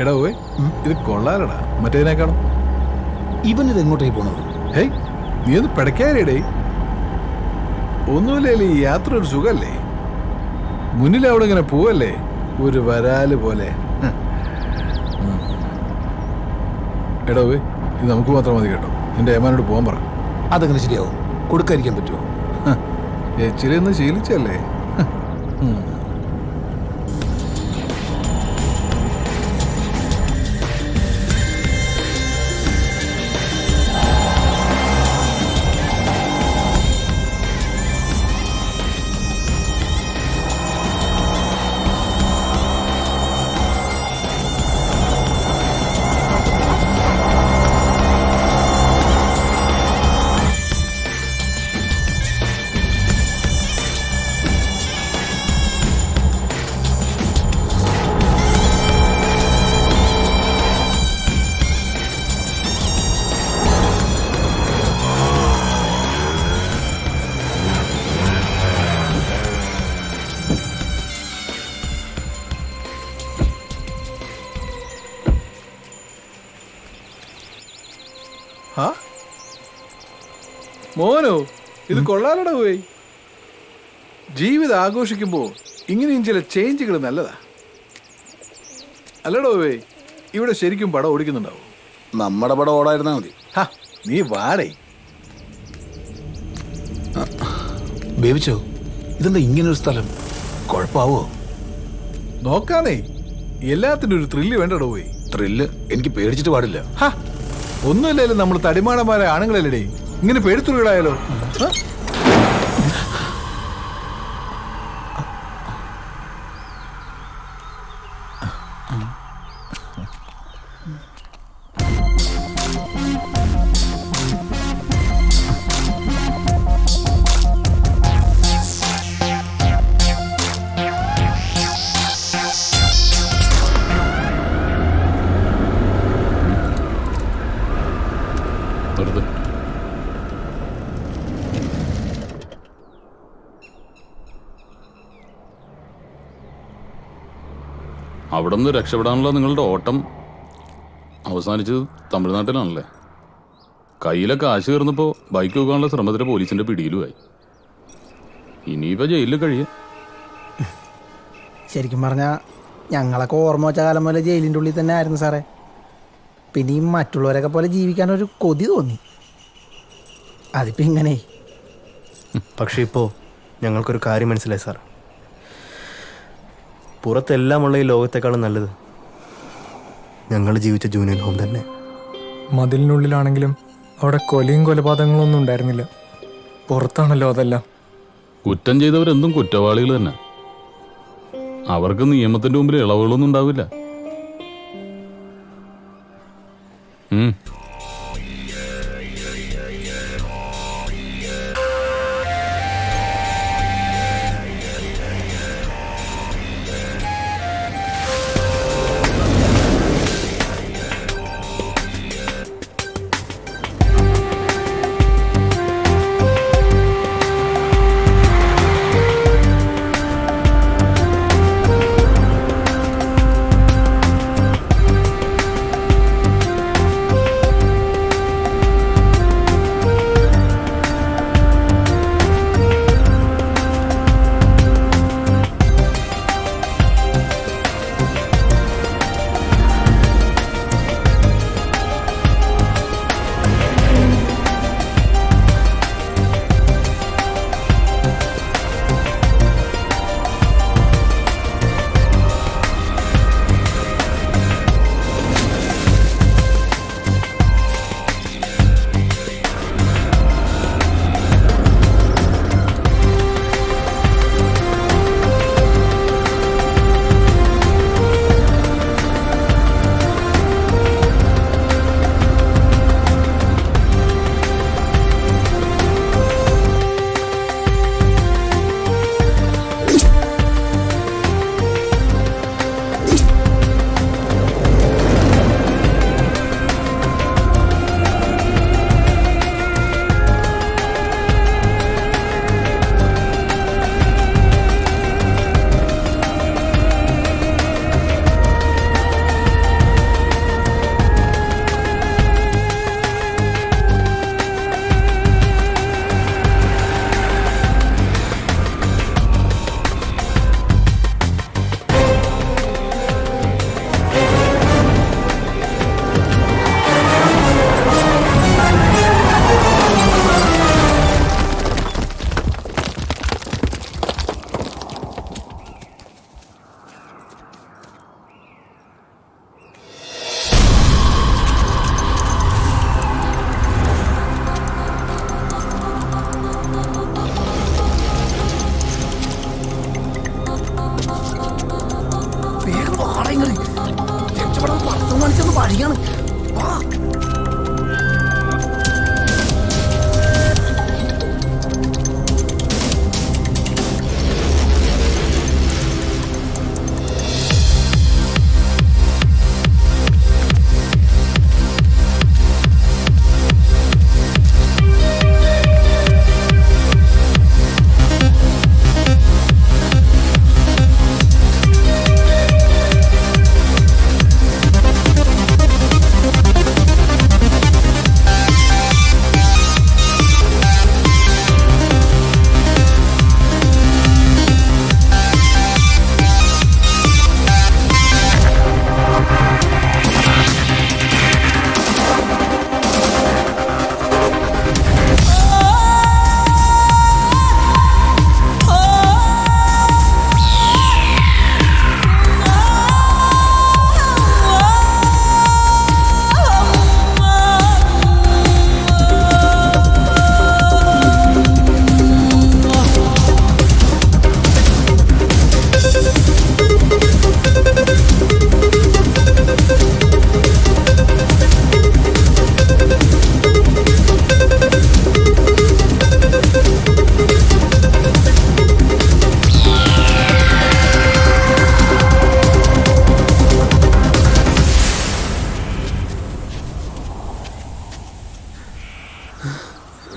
എടാ പോയി, ഇത് കൊള്ളാലടാ മറ്റേതിനേക്കാളും. ഇവനിത് എങ്ങോട്ടേ പോണത്? ഹേയ്, നീ ഒന്ന് പിടയ്ക്കാനേടേ. ഒന്നുമില്ലേ, ഈ യാത്ര ഒരു സുഖല്ലേ? മുന്നിൽ അവിടെ ഇങ്ങനെ പോവല്ലേ, ഒരു വരാല് പോലെ. എടാ പോയി, ഇത് നമുക്ക് മാത്രം മതി കേട്ടോ. നിന്റെ ഏമാനോട് പോകാൻ പറ. അതെങ്ങനെ ശരിയാവും? കൊടുക്കാതിരിക്കാൻ പറ്റുമോ? ഇച്ചിരി ഒന്ന് ശീലിച്ചല്ലേ. മോനോ, ഇത് കൊള്ളാലടാ പോയി. ജീവിതം ആഘോഷിക്കുമ്പോ ഇങ്ങനെയും ചില ചേഞ്ചുകൾ നല്ലതാ അല്ലടോ പോയി. ഇവിടെ ശരിക്കും പടം ഓടിക്കുന്നുണ്ടാവും. നമ്മുടെ പടം ഓടായിരുന്നാ മതി. നീ വാടേ. ബേബിച്ചോ, ഇതെന്താ ഇങ്ങനൊരു സ്ഥലം? കുഴപ്പാവോ? നോക്കാന്നേ, എല്ലാത്തിനും ഒരു ത്രില്ല് വേണ്ടടോ പോയി. ത്രില്ല് എനിക്ക് പേടിച്ചിട്ട് പാടില്ല. ഒന്നുമില്ലാലും നമ്മൾ തടിമാടന്മാരെ ആണുങ്ങളല്ലേ, ഇങ്ങനെ പേടിത്തുള്ളിടായാലോ? അവിടെ നിന്ന് രക്ഷപ്പെടാനുള്ള നിങ്ങളുടെ ഓട്ടം അവസാനിച്ചത് തമിഴ്നാട്ടിലാണല്ലേ? കയ്യിലെ കാശ് കയറുന്നപ്പോൾ ബൈക്ക് വെക്കാനുള്ള ശ്രമത്തിലെ പോലീസിന്റെ പിടിയിലുമായി. ഇനിയിപ്പോൾ ജയിലിൽ കഴിയാം. ശരിക്കും പറഞ്ഞാൽ ഞങ്ങളൊക്കെ ഓർമ്മ വെച്ച കാലം പോലെ ജയിലിൻ്റെ ഉള്ളിൽ തന്നെ ആയിരുന്നു സാറേ. പിന്നെയും മറ്റുള്ളവരൊക്കെ പോലെ ജീവിക്കാനൊരു കൊതി തോന്നി. അതിപ്പോൾ ഇങ്ങനെ. പക്ഷേ ഇപ്പോൾ ഞങ്ങൾക്കൊരു കാര്യം മനസ്സിലായി സാർ. പുറത്തെല്ലാമുള്ള ഈ ലോകത്തെക്കാളും നല്ലത് ഞങ്ങൾ ജീവിച്ച ജൂനിയർ ഹോം തന്നെ. മതിലിനുള്ളിലാണെങ്കിലും അവിടെ കൊലയും കൊലപാതകങ്ങളും ഒന്നും ഉണ്ടായിരുന്നില്ല. പുറത്താണല്ലോ അതെല്ലാം. കുറ്റം ചെയ്തവരെന്തും കുറ്റവാളികൾ തന്നെ. അവർക്ക് നിയമത്തിന്റെ മുമ്പിൽ ഇളവുകളൊന്നും ഉണ്ടാവില്ല.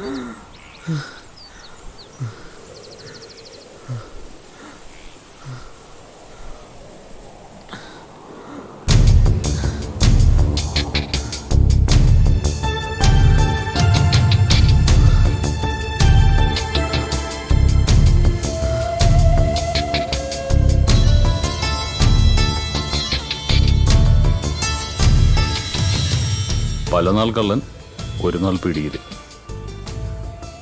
പല നാൾ കള്ളൻ ഒരു നാൾ പിടിയിൽ.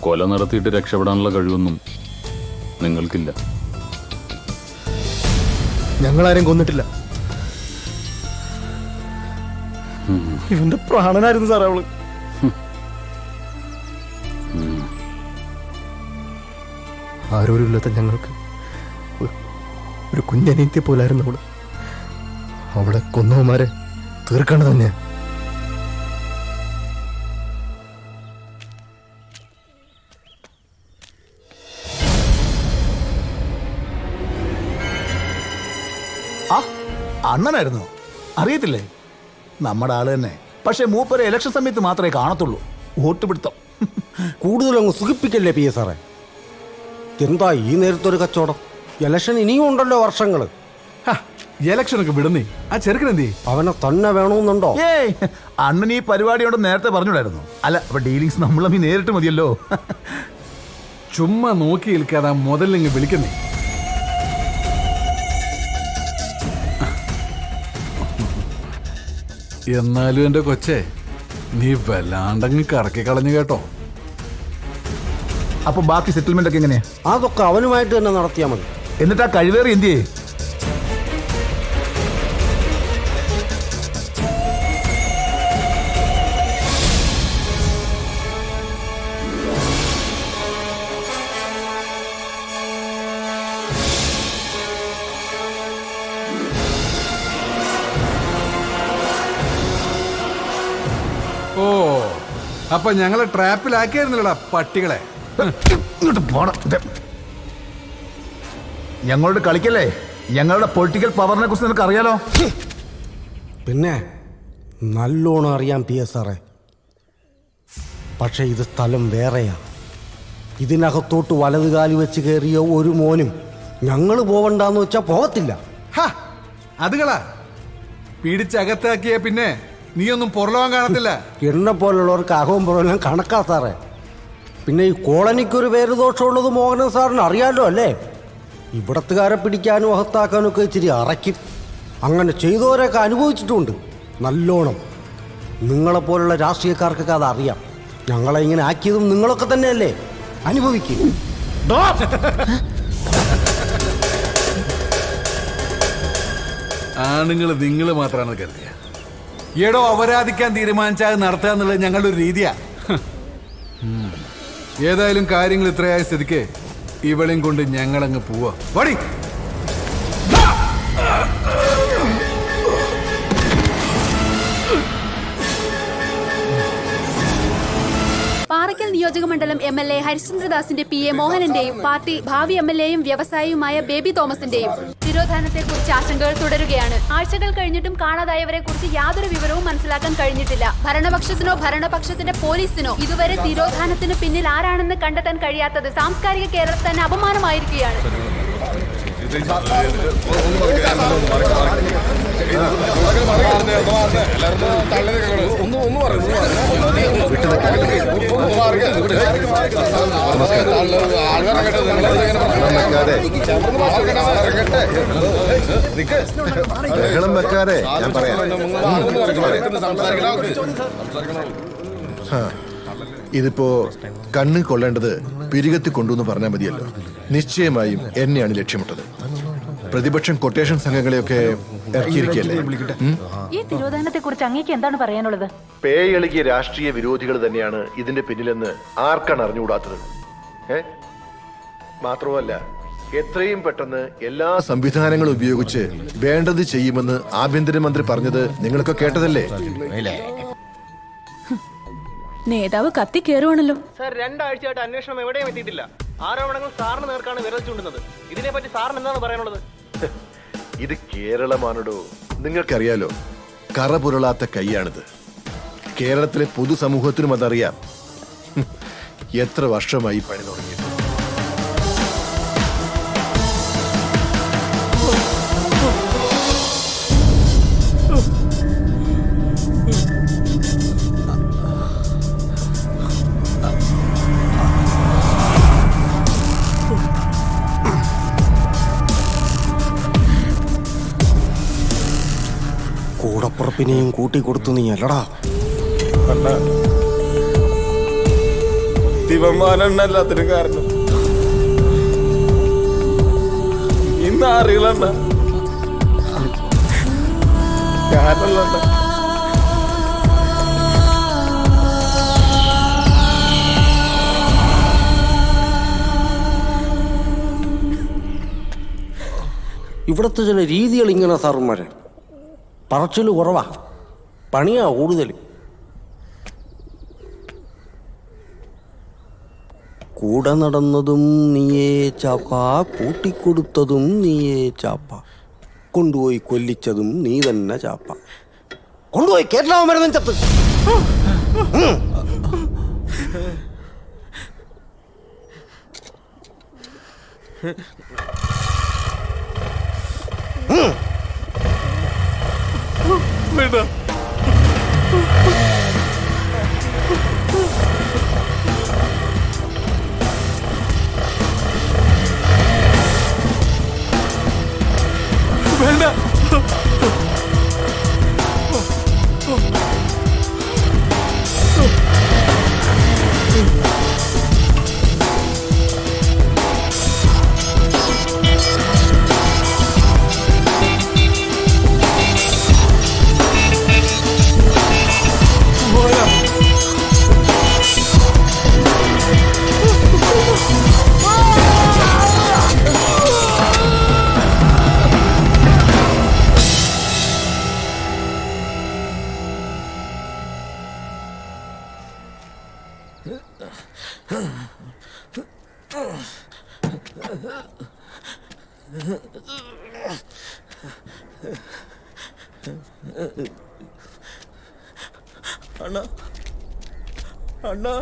കൊല നടത്തിയിട്ട് രക്ഷപ്പെടാനുള്ള കഴിവൊന്നും നിങ്ങൾക്കില്ല. ഞങ്ങളാരും കൊന്നിട്ടില്ല. ഇവന്റെ പ്രാണനായിരുന്നു സാറേ അവള്. ആരോരുമില്ലാത്ത ഞങ്ങൾക്ക് ഒരു കുഞ്ഞനീത്തിയെ പോലായിരുന്നു അവള്. അവളെ കൊന്നവന്മാരെ തീർക്കേണ്ടത് തന്നെയാ. ആ അണ്ണനായിരുന്നു, അറിയത്തില്ലേ? നമ്മുടെ ആള് തന്നെ. പക്ഷെ മൂപ്പരെ ഇലക്ഷൻ സമയത്ത് മാത്രമേ കാണത്തുള്ളൂ. വോട്ട് പിടുത്തം കൂടുതലങ്ങ് സുഖിപ്പിക്കല്ലേ പി എ സാറേ. എന്താ ഈ നേരത്തൊരു കച്ചവടം? ഇലക്ഷൻ ഇനിയും ഉണ്ടല്ലോ വർഷങ്ങൾ. ഇലക്ഷനൊക്കെ വിടുന്നേ. ആ ചെറുക്കനെന്തേ? അവനെ തന്നെ വേണമെന്നുണ്ടോ? ഏയ്, അണ്ണൻ ഈ പരിപാടിയോട് നേരത്തെ പറഞ്ഞുണ്ടായിരുന്നു. അല്ല, അപ്പൊ ഡീലിങ്സ് നമ്മളമ്മി നേരിട്ട് മതിയല്ലോ. ചുമ്മാ നോക്കി നിൽക്കാതെ മുതലിങ്ങ് വിളിക്കുന്നേ. എന്നാലും എന്റെ കൊച്ചേ, നീ വല്ലാണ്ടങ്ങ് കറക്കി കളഞ്ഞു കേട്ടോ. അപ്പൊ ബാക്കി സെറ്റിൽമെന്റ് ഒക്കെ എങ്ങനെയാ? അതൊക്കെ അവനുമായിട്ട് തന്നെ നടത്തിയാൽ മതി. എന്നിട്ട് ആ കഴിവേറി എന്ത് ചെയ്യേ? ഓ, അപ്പൊ ഞങ്ങളെ ട്രാപ്പിലാക്കിയായിരുന്നല്ലോടാ പട്ടികളെ. ഇങ്ങോട്ട് പോണം. ഞങ്ങളോട് കളിക്കല്ലേ? ഞങ്ങളുടെ പൊളിറ്റിക്കൽ പവറിനെ കുറിച്ച് നിനക്ക് അറിയാലോ. പിന്നെ നല്ലോണം അറിയാം പി എസ് സാറേ. പക്ഷെ ഇത് സ്ഥലം വേറെയാ. ഇതിനകത്തോട്ട് വലതുകാലി വെച്ച് കയറിയ ഒരു മോനും ഞങ്ങൾ പോവണ്ടെന്ന് വെച്ചാൽ പോകത്തില്ല. അതുകളാ പിടിച്ചകത്താക്കിയ പിന്നെ നീയൊന്നും പുറലോകം കാണത്തില്ല. എന്നെ പോലുള്ളവർക്ക് അകവും പുറമെല്ലാം കണക്കാ സാറേ. പിന്നെ ഈ കോളനിക്കൊരു പേര് ദോഷമുള്ളത് മോഹനൻ സാറിന് അറിയാലോ അല്ലേ? ഇവിടത്തുകാരെ പിടിക്കാനും അകത്താക്കാനും ഒക്കെ ഇച്ചിരി അറയ്ക്കും. അങ്ങനെ ചെയ്തവരൊക്കെ അനുഭവിച്ചിട്ടുണ്ട് നല്ലോണം. നിങ്ങളെപ്പോലുള്ള രാഷ്ട്രീയക്കാർക്കൊക്കെ അതറിയാം. ഞങ്ങളെ ഇങ്ങനെ ആക്കിയതും നിങ്ങളൊക്കെ തന്നെയല്ലേ? അനുഭവിക്കും. ആണുങ്ങൾ നിങ്ങൾ മാത്രമാണ് കരുതിയ. എടോ, അപരാധിക്കാൻ തീരുമാനിച്ചാൽ നടത്തുക എന്നുള്ളത് ഞങ്ങളുടെ ഒരു രീതിയാ. ഏതായാലും കാര്യങ്ങൾ ഇത്രയായ സ്ഥിതിക്ക് ഇവളെയും കൊണ്ട് ഞങ്ങളങ്ങ് പോവാ. വടി. പാറയ്ക്കൽ നിയോജക മണ്ഡലം MLA ഹരിശ്ചന്ദ്രദാസിന്റെ PA മോഹനന്റെയും പാർട്ടി ഭാവി MLAയും വ്യവസായിയുമായ ബേബി തോമസിന്റെയും തിരോധാനത്തെക്കുറിച്ച് ആശങ്കകൾ തുടരുകയാണ്. ആഴ്ചകൾ കഴിഞ്ഞിട്ടും കാണാതായവരെ കുറിച്ച് യാതൊരു വിവരവും മനസ്സിലാക്കാൻ കഴിഞ്ഞിട്ടില്ല. ഭരണപക്ഷത്തിനോ ഭരണപക്ഷത്തിന്റെ പോലീസിനോ ഇതുവരെ തിരോധാനത്തിന് പിന്നിൽ ആരാണെന്ന് കണ്ടെത്താൻ കഴിയാത്തത് സാംസ്കാരിക കേരളത്തിൽ തന്നെ അപമാനമായിരിക്കുകയാണ്. ബഹളം വെക്കാതെ ഞാൻ പറയാം. ഇതിപ്പോ കണ്ണ് കൊള്ളേണ്ടത് പിരികത്തി കൊണ്ടുവന്ന് പറഞ്ഞാൽ മതിയല്ലോ. നിശ്ചയമായും എന്നെയാണ് ലക്ഷ്യമിട്ടത്. പ്രതിപക്ഷം കൊട്ടേഷൻ സംഘങ്ങളെയൊക്കെ ഇറക്കിയിരിക്കല്ലേ. ഈ തിരോധാനത്തെ കുറിച്ച് അങ്ങേക്ക് എന്താണ് പറയാനുള്ളത്? പേയെളുകിയ രാഷ്ട്രീയ വിരോധികൾ തന്നെയാണ് ഇതിന്റെ പിന്നിലെന്ന് ആർക്കാണ് അറിഞ്ഞുകൂടാത്തത്? മാത്രമല്ല, എത്രയും പെട്ടെന്ന് എല്ലാ സംവിധാനങ്ങളും ഉപയോഗിച്ച് വേണ്ടത് ചെയ്യുമെന്ന് ആഭ്യന്തരമന്ത്രി പറഞ്ഞത് നിങ്ങളൊക്കെ കേട്ടതല്ലേ? നേതാവ് കത്തി കയറുവാണല്ലോ. സാർ, 2 ആഴ്ചയായിട്ട് അന്വേഷണം എവിടെയും എത്തിയിട്ടില്ല. ആരോപണങ്ങൾ സാറിന് നേർക്കാണ് വിരൽ ചൂണ്ടുന്നത്. ഇതിനെപ്പറ്റി സാറിന് എന്താണ് പറയാനുള്ളത്? ഇത് കേരളമാണോ? നിങ്ങൾക്കറിയാലോ, കറപുരളാത്ത കൈയാണിത്. കേരളത്തിലെ പൊതുസമൂഹത്തിനും അതറിയാം. എത്ര വർഷമായി പണി തുടങ്ങിയിട്ട്? കൂടപ്പുറപ്പിനെയും കൂട്ടിക്കൊടുത്തു നീ അല്ലടാ. ദിവന്മാരെണ്ണ എല്ലാത്തിനും കാരണം. ഇന്ന് അറിയില്ലണ്ട കാരണല്ല. ഇവിടുത്തെ ചില രീതികൾ ഇങ്ങനെ സാറുമാരെ പറച്ചിൽ കുറവാ, പണിയാ കൂടുതൽ. കൂടെ നടന്നതും നീയേ ചാപ്പ, കൂട്ടിക്കൊടുത്തതും നീയേ ചാപ്പ, കൊണ്ടുപോയി കൊല്ലിച്ചതും നീ തന്നെ ചാപ്പ, കൊണ്ടുപോയി കേരള മരുന്നും ചത്ത്. വേണ്ട. വേണ്ട. അണ്ണാ, അണ്ണാ,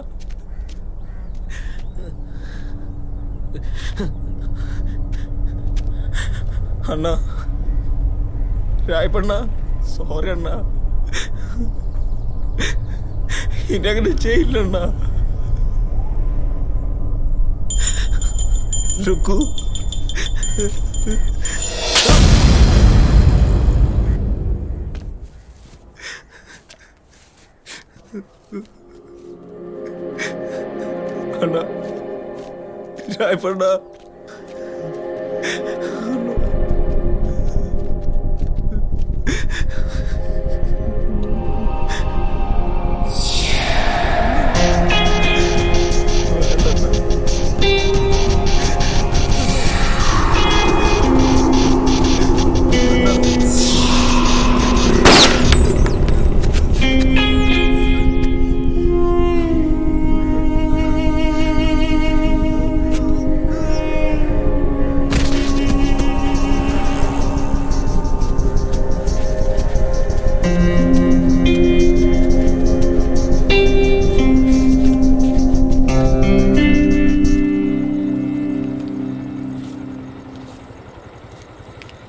അണ്ണാ, രായപ്പണ്ണ, സോറി അണ്ണാ, ഇനി അങ്ങനെ ചെയ്യില്ലണ്ണ. രുക്കു, അണ്ണാ, രായപ്പണ്ണ,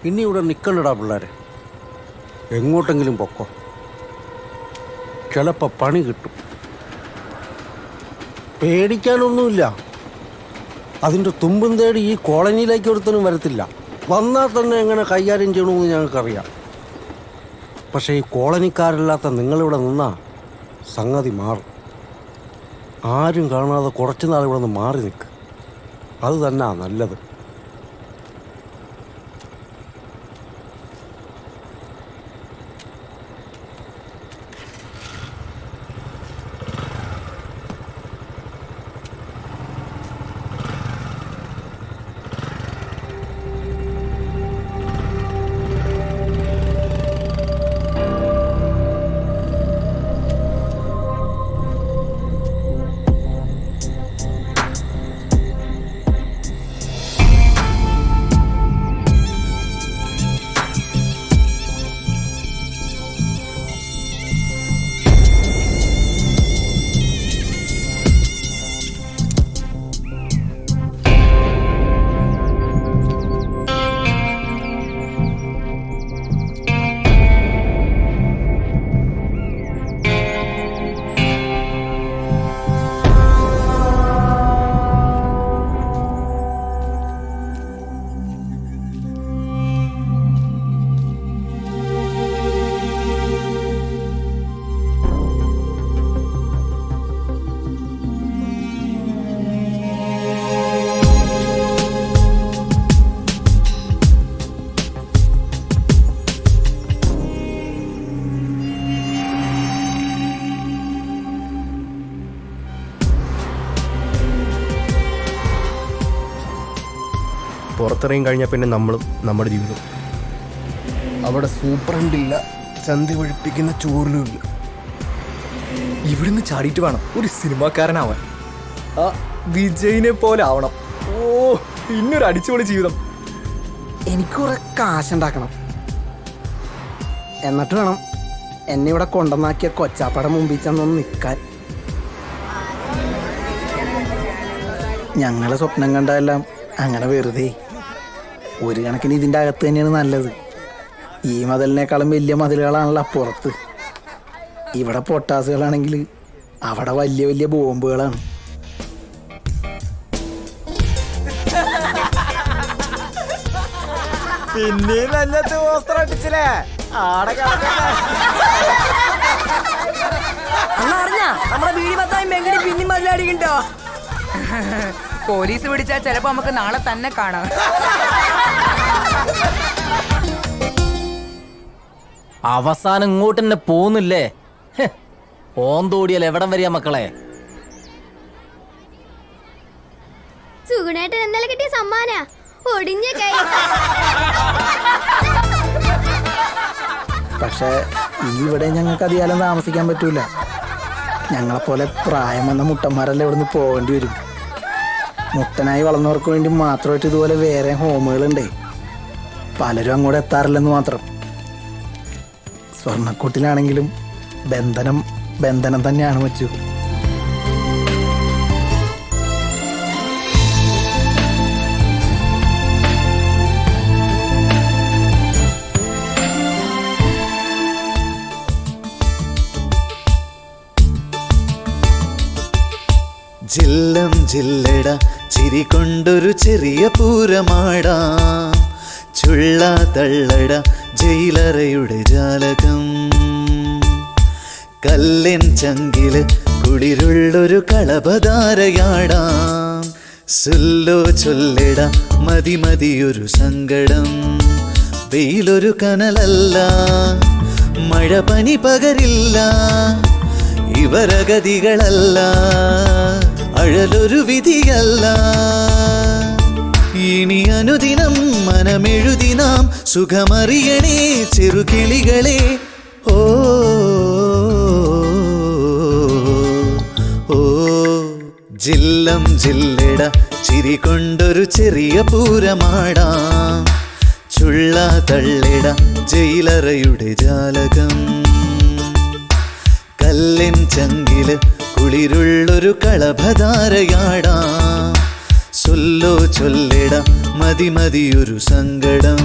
ഇനി ഇവിടെ നിൽക്കണ്ടടാ പിള്ളേരെ, എങ്ങോട്ടെങ്കിലും പൊക്കോ, ചിലപ്പോൾ പണി കിട്ടും. പേടിക്കാനൊന്നുമില്ല. അതിൻ്റെ തുമ്പും തേടി ഈ കോളനിയിലേക്ക് ഒരുത്തനും വരത്തില്ല. വന്നാൽ തന്നെ എങ്ങനെ കൈകാര്യം ചെയ്യണമെന്ന് ഞങ്ങൾക്കറിയാം. പക്ഷേ ഈ കോളനിക്കാരില്ലാത്ത നിങ്ങളിവിടെ നിന്നാൽ സംഗതി മാറും. ആരും കാണാതെ കുറച്ച് നാൾ ഇവിടെ നിന്ന് മാറി നിൽക്കുക, അത് തന്നെയാ നല്ലത്. പുറത്തിറങ്ങി കഴിഞ്ഞാൽ പിന്നെ നമ്മളും നമ്മുടെ ജീവിതം. അവിടെ സൂപ്രണ്ടില്ല, ചന്തി ഒഴിപ്പിക്കുന്ന ചോറിലുമില്ല. ഇവിടുന്ന് ചാടിയിട്ട് വേണം ഒരു സിനിമാക്കാരനാവാൻ. ആ വിജയിനെ പോലെ ആവണം. ഓ, പിന്നൊരു അടിച്ചുപൊളി ജീവിതം. എനിക്ക് കുറെ കാശുണ്ടാക്കണം, എന്നിട്ട് വേണം എന്നെ ഇവിടെ കൊണ്ടുവന്നാക്കിയ കൊച്ചാപ്പയുടെ മുമ്പിൽ ചെന്നൊന്ന് നിൽക്കാൻ. ഞങ്ങളെ സ്വപ്നം കണ്ടതെല്ലാം അങ്ങനെ വെറുതെ. ഒരു കണക്കിന് ഇതിൻ്റെ അകത്ത് തന്നെയാണ് നല്ലത്. ഈ മതിലിനേക്കാളും വലിയ മതിലുകളാണല്ലോ അപ്പുറത്ത്. ഇവിടെ പൊട്ടാസുകളാണെങ്കിൽ അവിടെ വലിയ വലിയ ബോംബുകളാണ്. പിന്നെ വസ്ത്രം അടിച്ചില്ലേ ആടെ നമ്മുടെ വീടി പത്തായും എങ്ങനെ പിന്നെയും മതിലടിക്കണ്ടോ? പോലീസ് പിടിച്ചാൽ ചിലപ്പോ നമുക്ക് നാളെ തന്നെ കാണാം. അവസാനം ഇങ്ങോട്ട് തന്നെ പോന്നില്ലേ? ഓന്തോടിയാൽ എവിടം വരിക മക്കളെ? സുഗുണേട്ടൻ ഇന്നലെ കിട്ടിയ സമ്മാന ഒടിഞ്ഞ കൈ. പക്ഷേ ഇവിടെ ഞങ്ങൾക്ക് അധികാലം താമസിക്കാൻ പറ്റൂല. ഞങ്ങളെപ്പോലെ പ്രായം വന്ന മുട്ടന്മാരെല്ലാം ഇവിടുന്ന് പോകേണ്ടി വരും. മുട്ടനായി വളർന്നവർക്ക് വേണ്ടി മാത്രമായിട്ട് ഇതുപോലെ വേറെ ഹോമുകളുണ്ട്. പലരും അങ്ങോട്ട് എത്താറില്ലെന്ന് മാത്രം. സ്വർണ്ണക്കൂട്ടിലാണെങ്കിലും ബന്ധനം ബന്ധനം തന്നെയാണ് വെച്ചു. ജില്ലം ജില്ലട ചിരി കൊണ്ടൊരു ചെറിയ പൂരമാടാം. ചുള്ള തള്ളട ജയിലറയുടെ ജാലകം. കല്ലിൻ ചങ്കില് കുളിരുള്ളൊരു കളഭധാരയാടാം. സുല്ലോ ചൊല്ലിട മതി മതിയൊരു സങ്കടം. വെയിലൊരു കനലല്ല, മഴ പനി പകരില്ല. ഇവരഗതികളല്ല, അഴലൊരു വിധിയല്ല. ഇനി അനുദിനം മനമെഴുതി നാം സുഖമറിയണേ ചെറുകിളികളെ. ഓ ഓ ജില്ലം ജില്ലട ചിരി കൊണ്ടൊരു ചെറിയ പൂരമാടാം. ചുള്ള തള്ളിട ജയിലറയുടെ ജാലകം. കല്ലിൻ ചങ്കില് കുളിരുള്ളൊരു കളഭധാരയാടാം. സൊല്ലോ ചൊല്ലിട മതി മതിയൊരു സങ്കടം.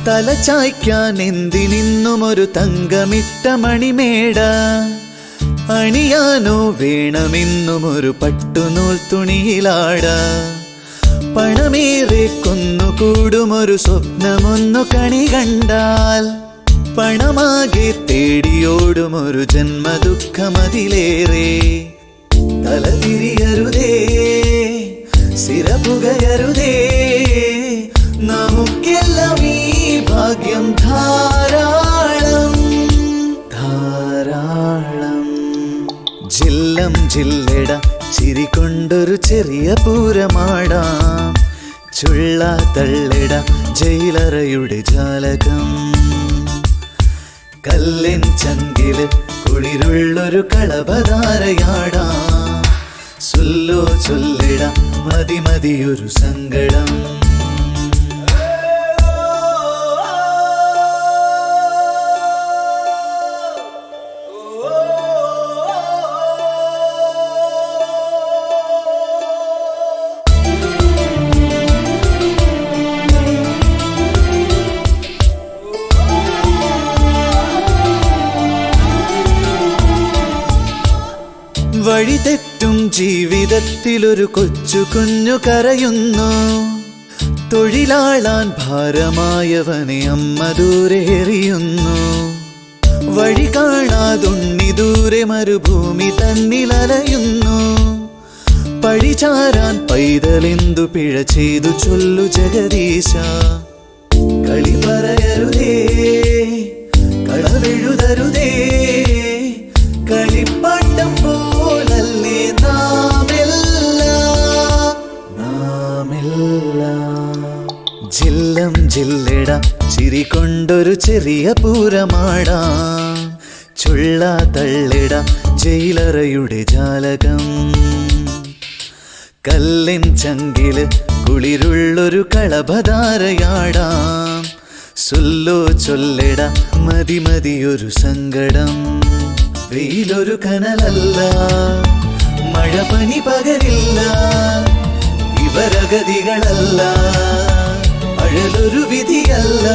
തല ചായ്ക്കാൻ എന്തിനിന്നും ഒരു തങ്കമിട്ട മണിമേട. അണിയാനോ വേണമെന്നും ഒരു പട്ടുനൂൽ തുണിയിലാട. പണമേറെ കൊന്നുകൂടുമൊരു സ്വപ്നമൊന്നു കണി കണ്ടാൽ. പണമാകെ തേടിയോടുമൊരു ജന്മദുഃഖമതിലേറെ. തലതിരിയരുതേ, സിരപുകയരുതേ, നമുക്കെല്ലാം ഈ ഭാഗ്യം ധാരാളം ധാരാളം. ജില്ലം ജില്ലട ചിരി കൊണ്ടൊരു ചെറിയ പൂരമാടാം. ചുള്ള തള്ളിട ജയിലറയുടെ ജാലകം. കല്ലിൻ ചങ്കില് കുളിരുള്ളൊരു കളഭധാരയാടാം. സുല്ലോ ചൊല്ലിട മതി മതിയൊരു സങ്കടം. വഴിതെറ്റും ജീവിതത്തിലൊരു കൊച്ചു കുഞ്ഞു കരയുന്നു. തൊഴിലാളാൻ ഭാരമായവനെ അമ്മ ദൂരെ എറിയുന്നു. വഴി കാണാതുണ്ണി ദൂരെ മരുഭൂമി തന്നിലലയുന്നു. പഴിചാരാൻ പൈതലെന്തു പിഴ ചെയ്തു ചൊല്ലു ജഗദീശ. കളി പറയരുതേ, കളവെഴുതരുതേ, കളിപ്പാട്ടം പോലല്ലേ നാമെല്ലാം. ജില്ലം ജില്ലട ചിരി കൊണ്ടൊരു ചെറിയ പൂരമാടാം. ചുള്ള തള്ളിട ജയിലറയുടെ ജാലകം. കല്ലിൻ ചങ്കില് കുളിരുള്ളൊരു കളഭധാരയാടാം. സുല്ലോ ചൊല്ലിട മതി മതിയൊരു സങ്കടം. വെയിലൊരു കനലല്ല, മഴ പനി പകരില്ല, ഇവരഗതികളല്ല, അഴലൊരു വിധിയല്ല.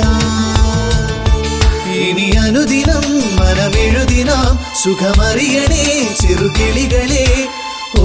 ഇനി അനുദിനം മനമെഴുതിനാം സുഖമറിയണേ ചെറുകിളികളെ. ഓ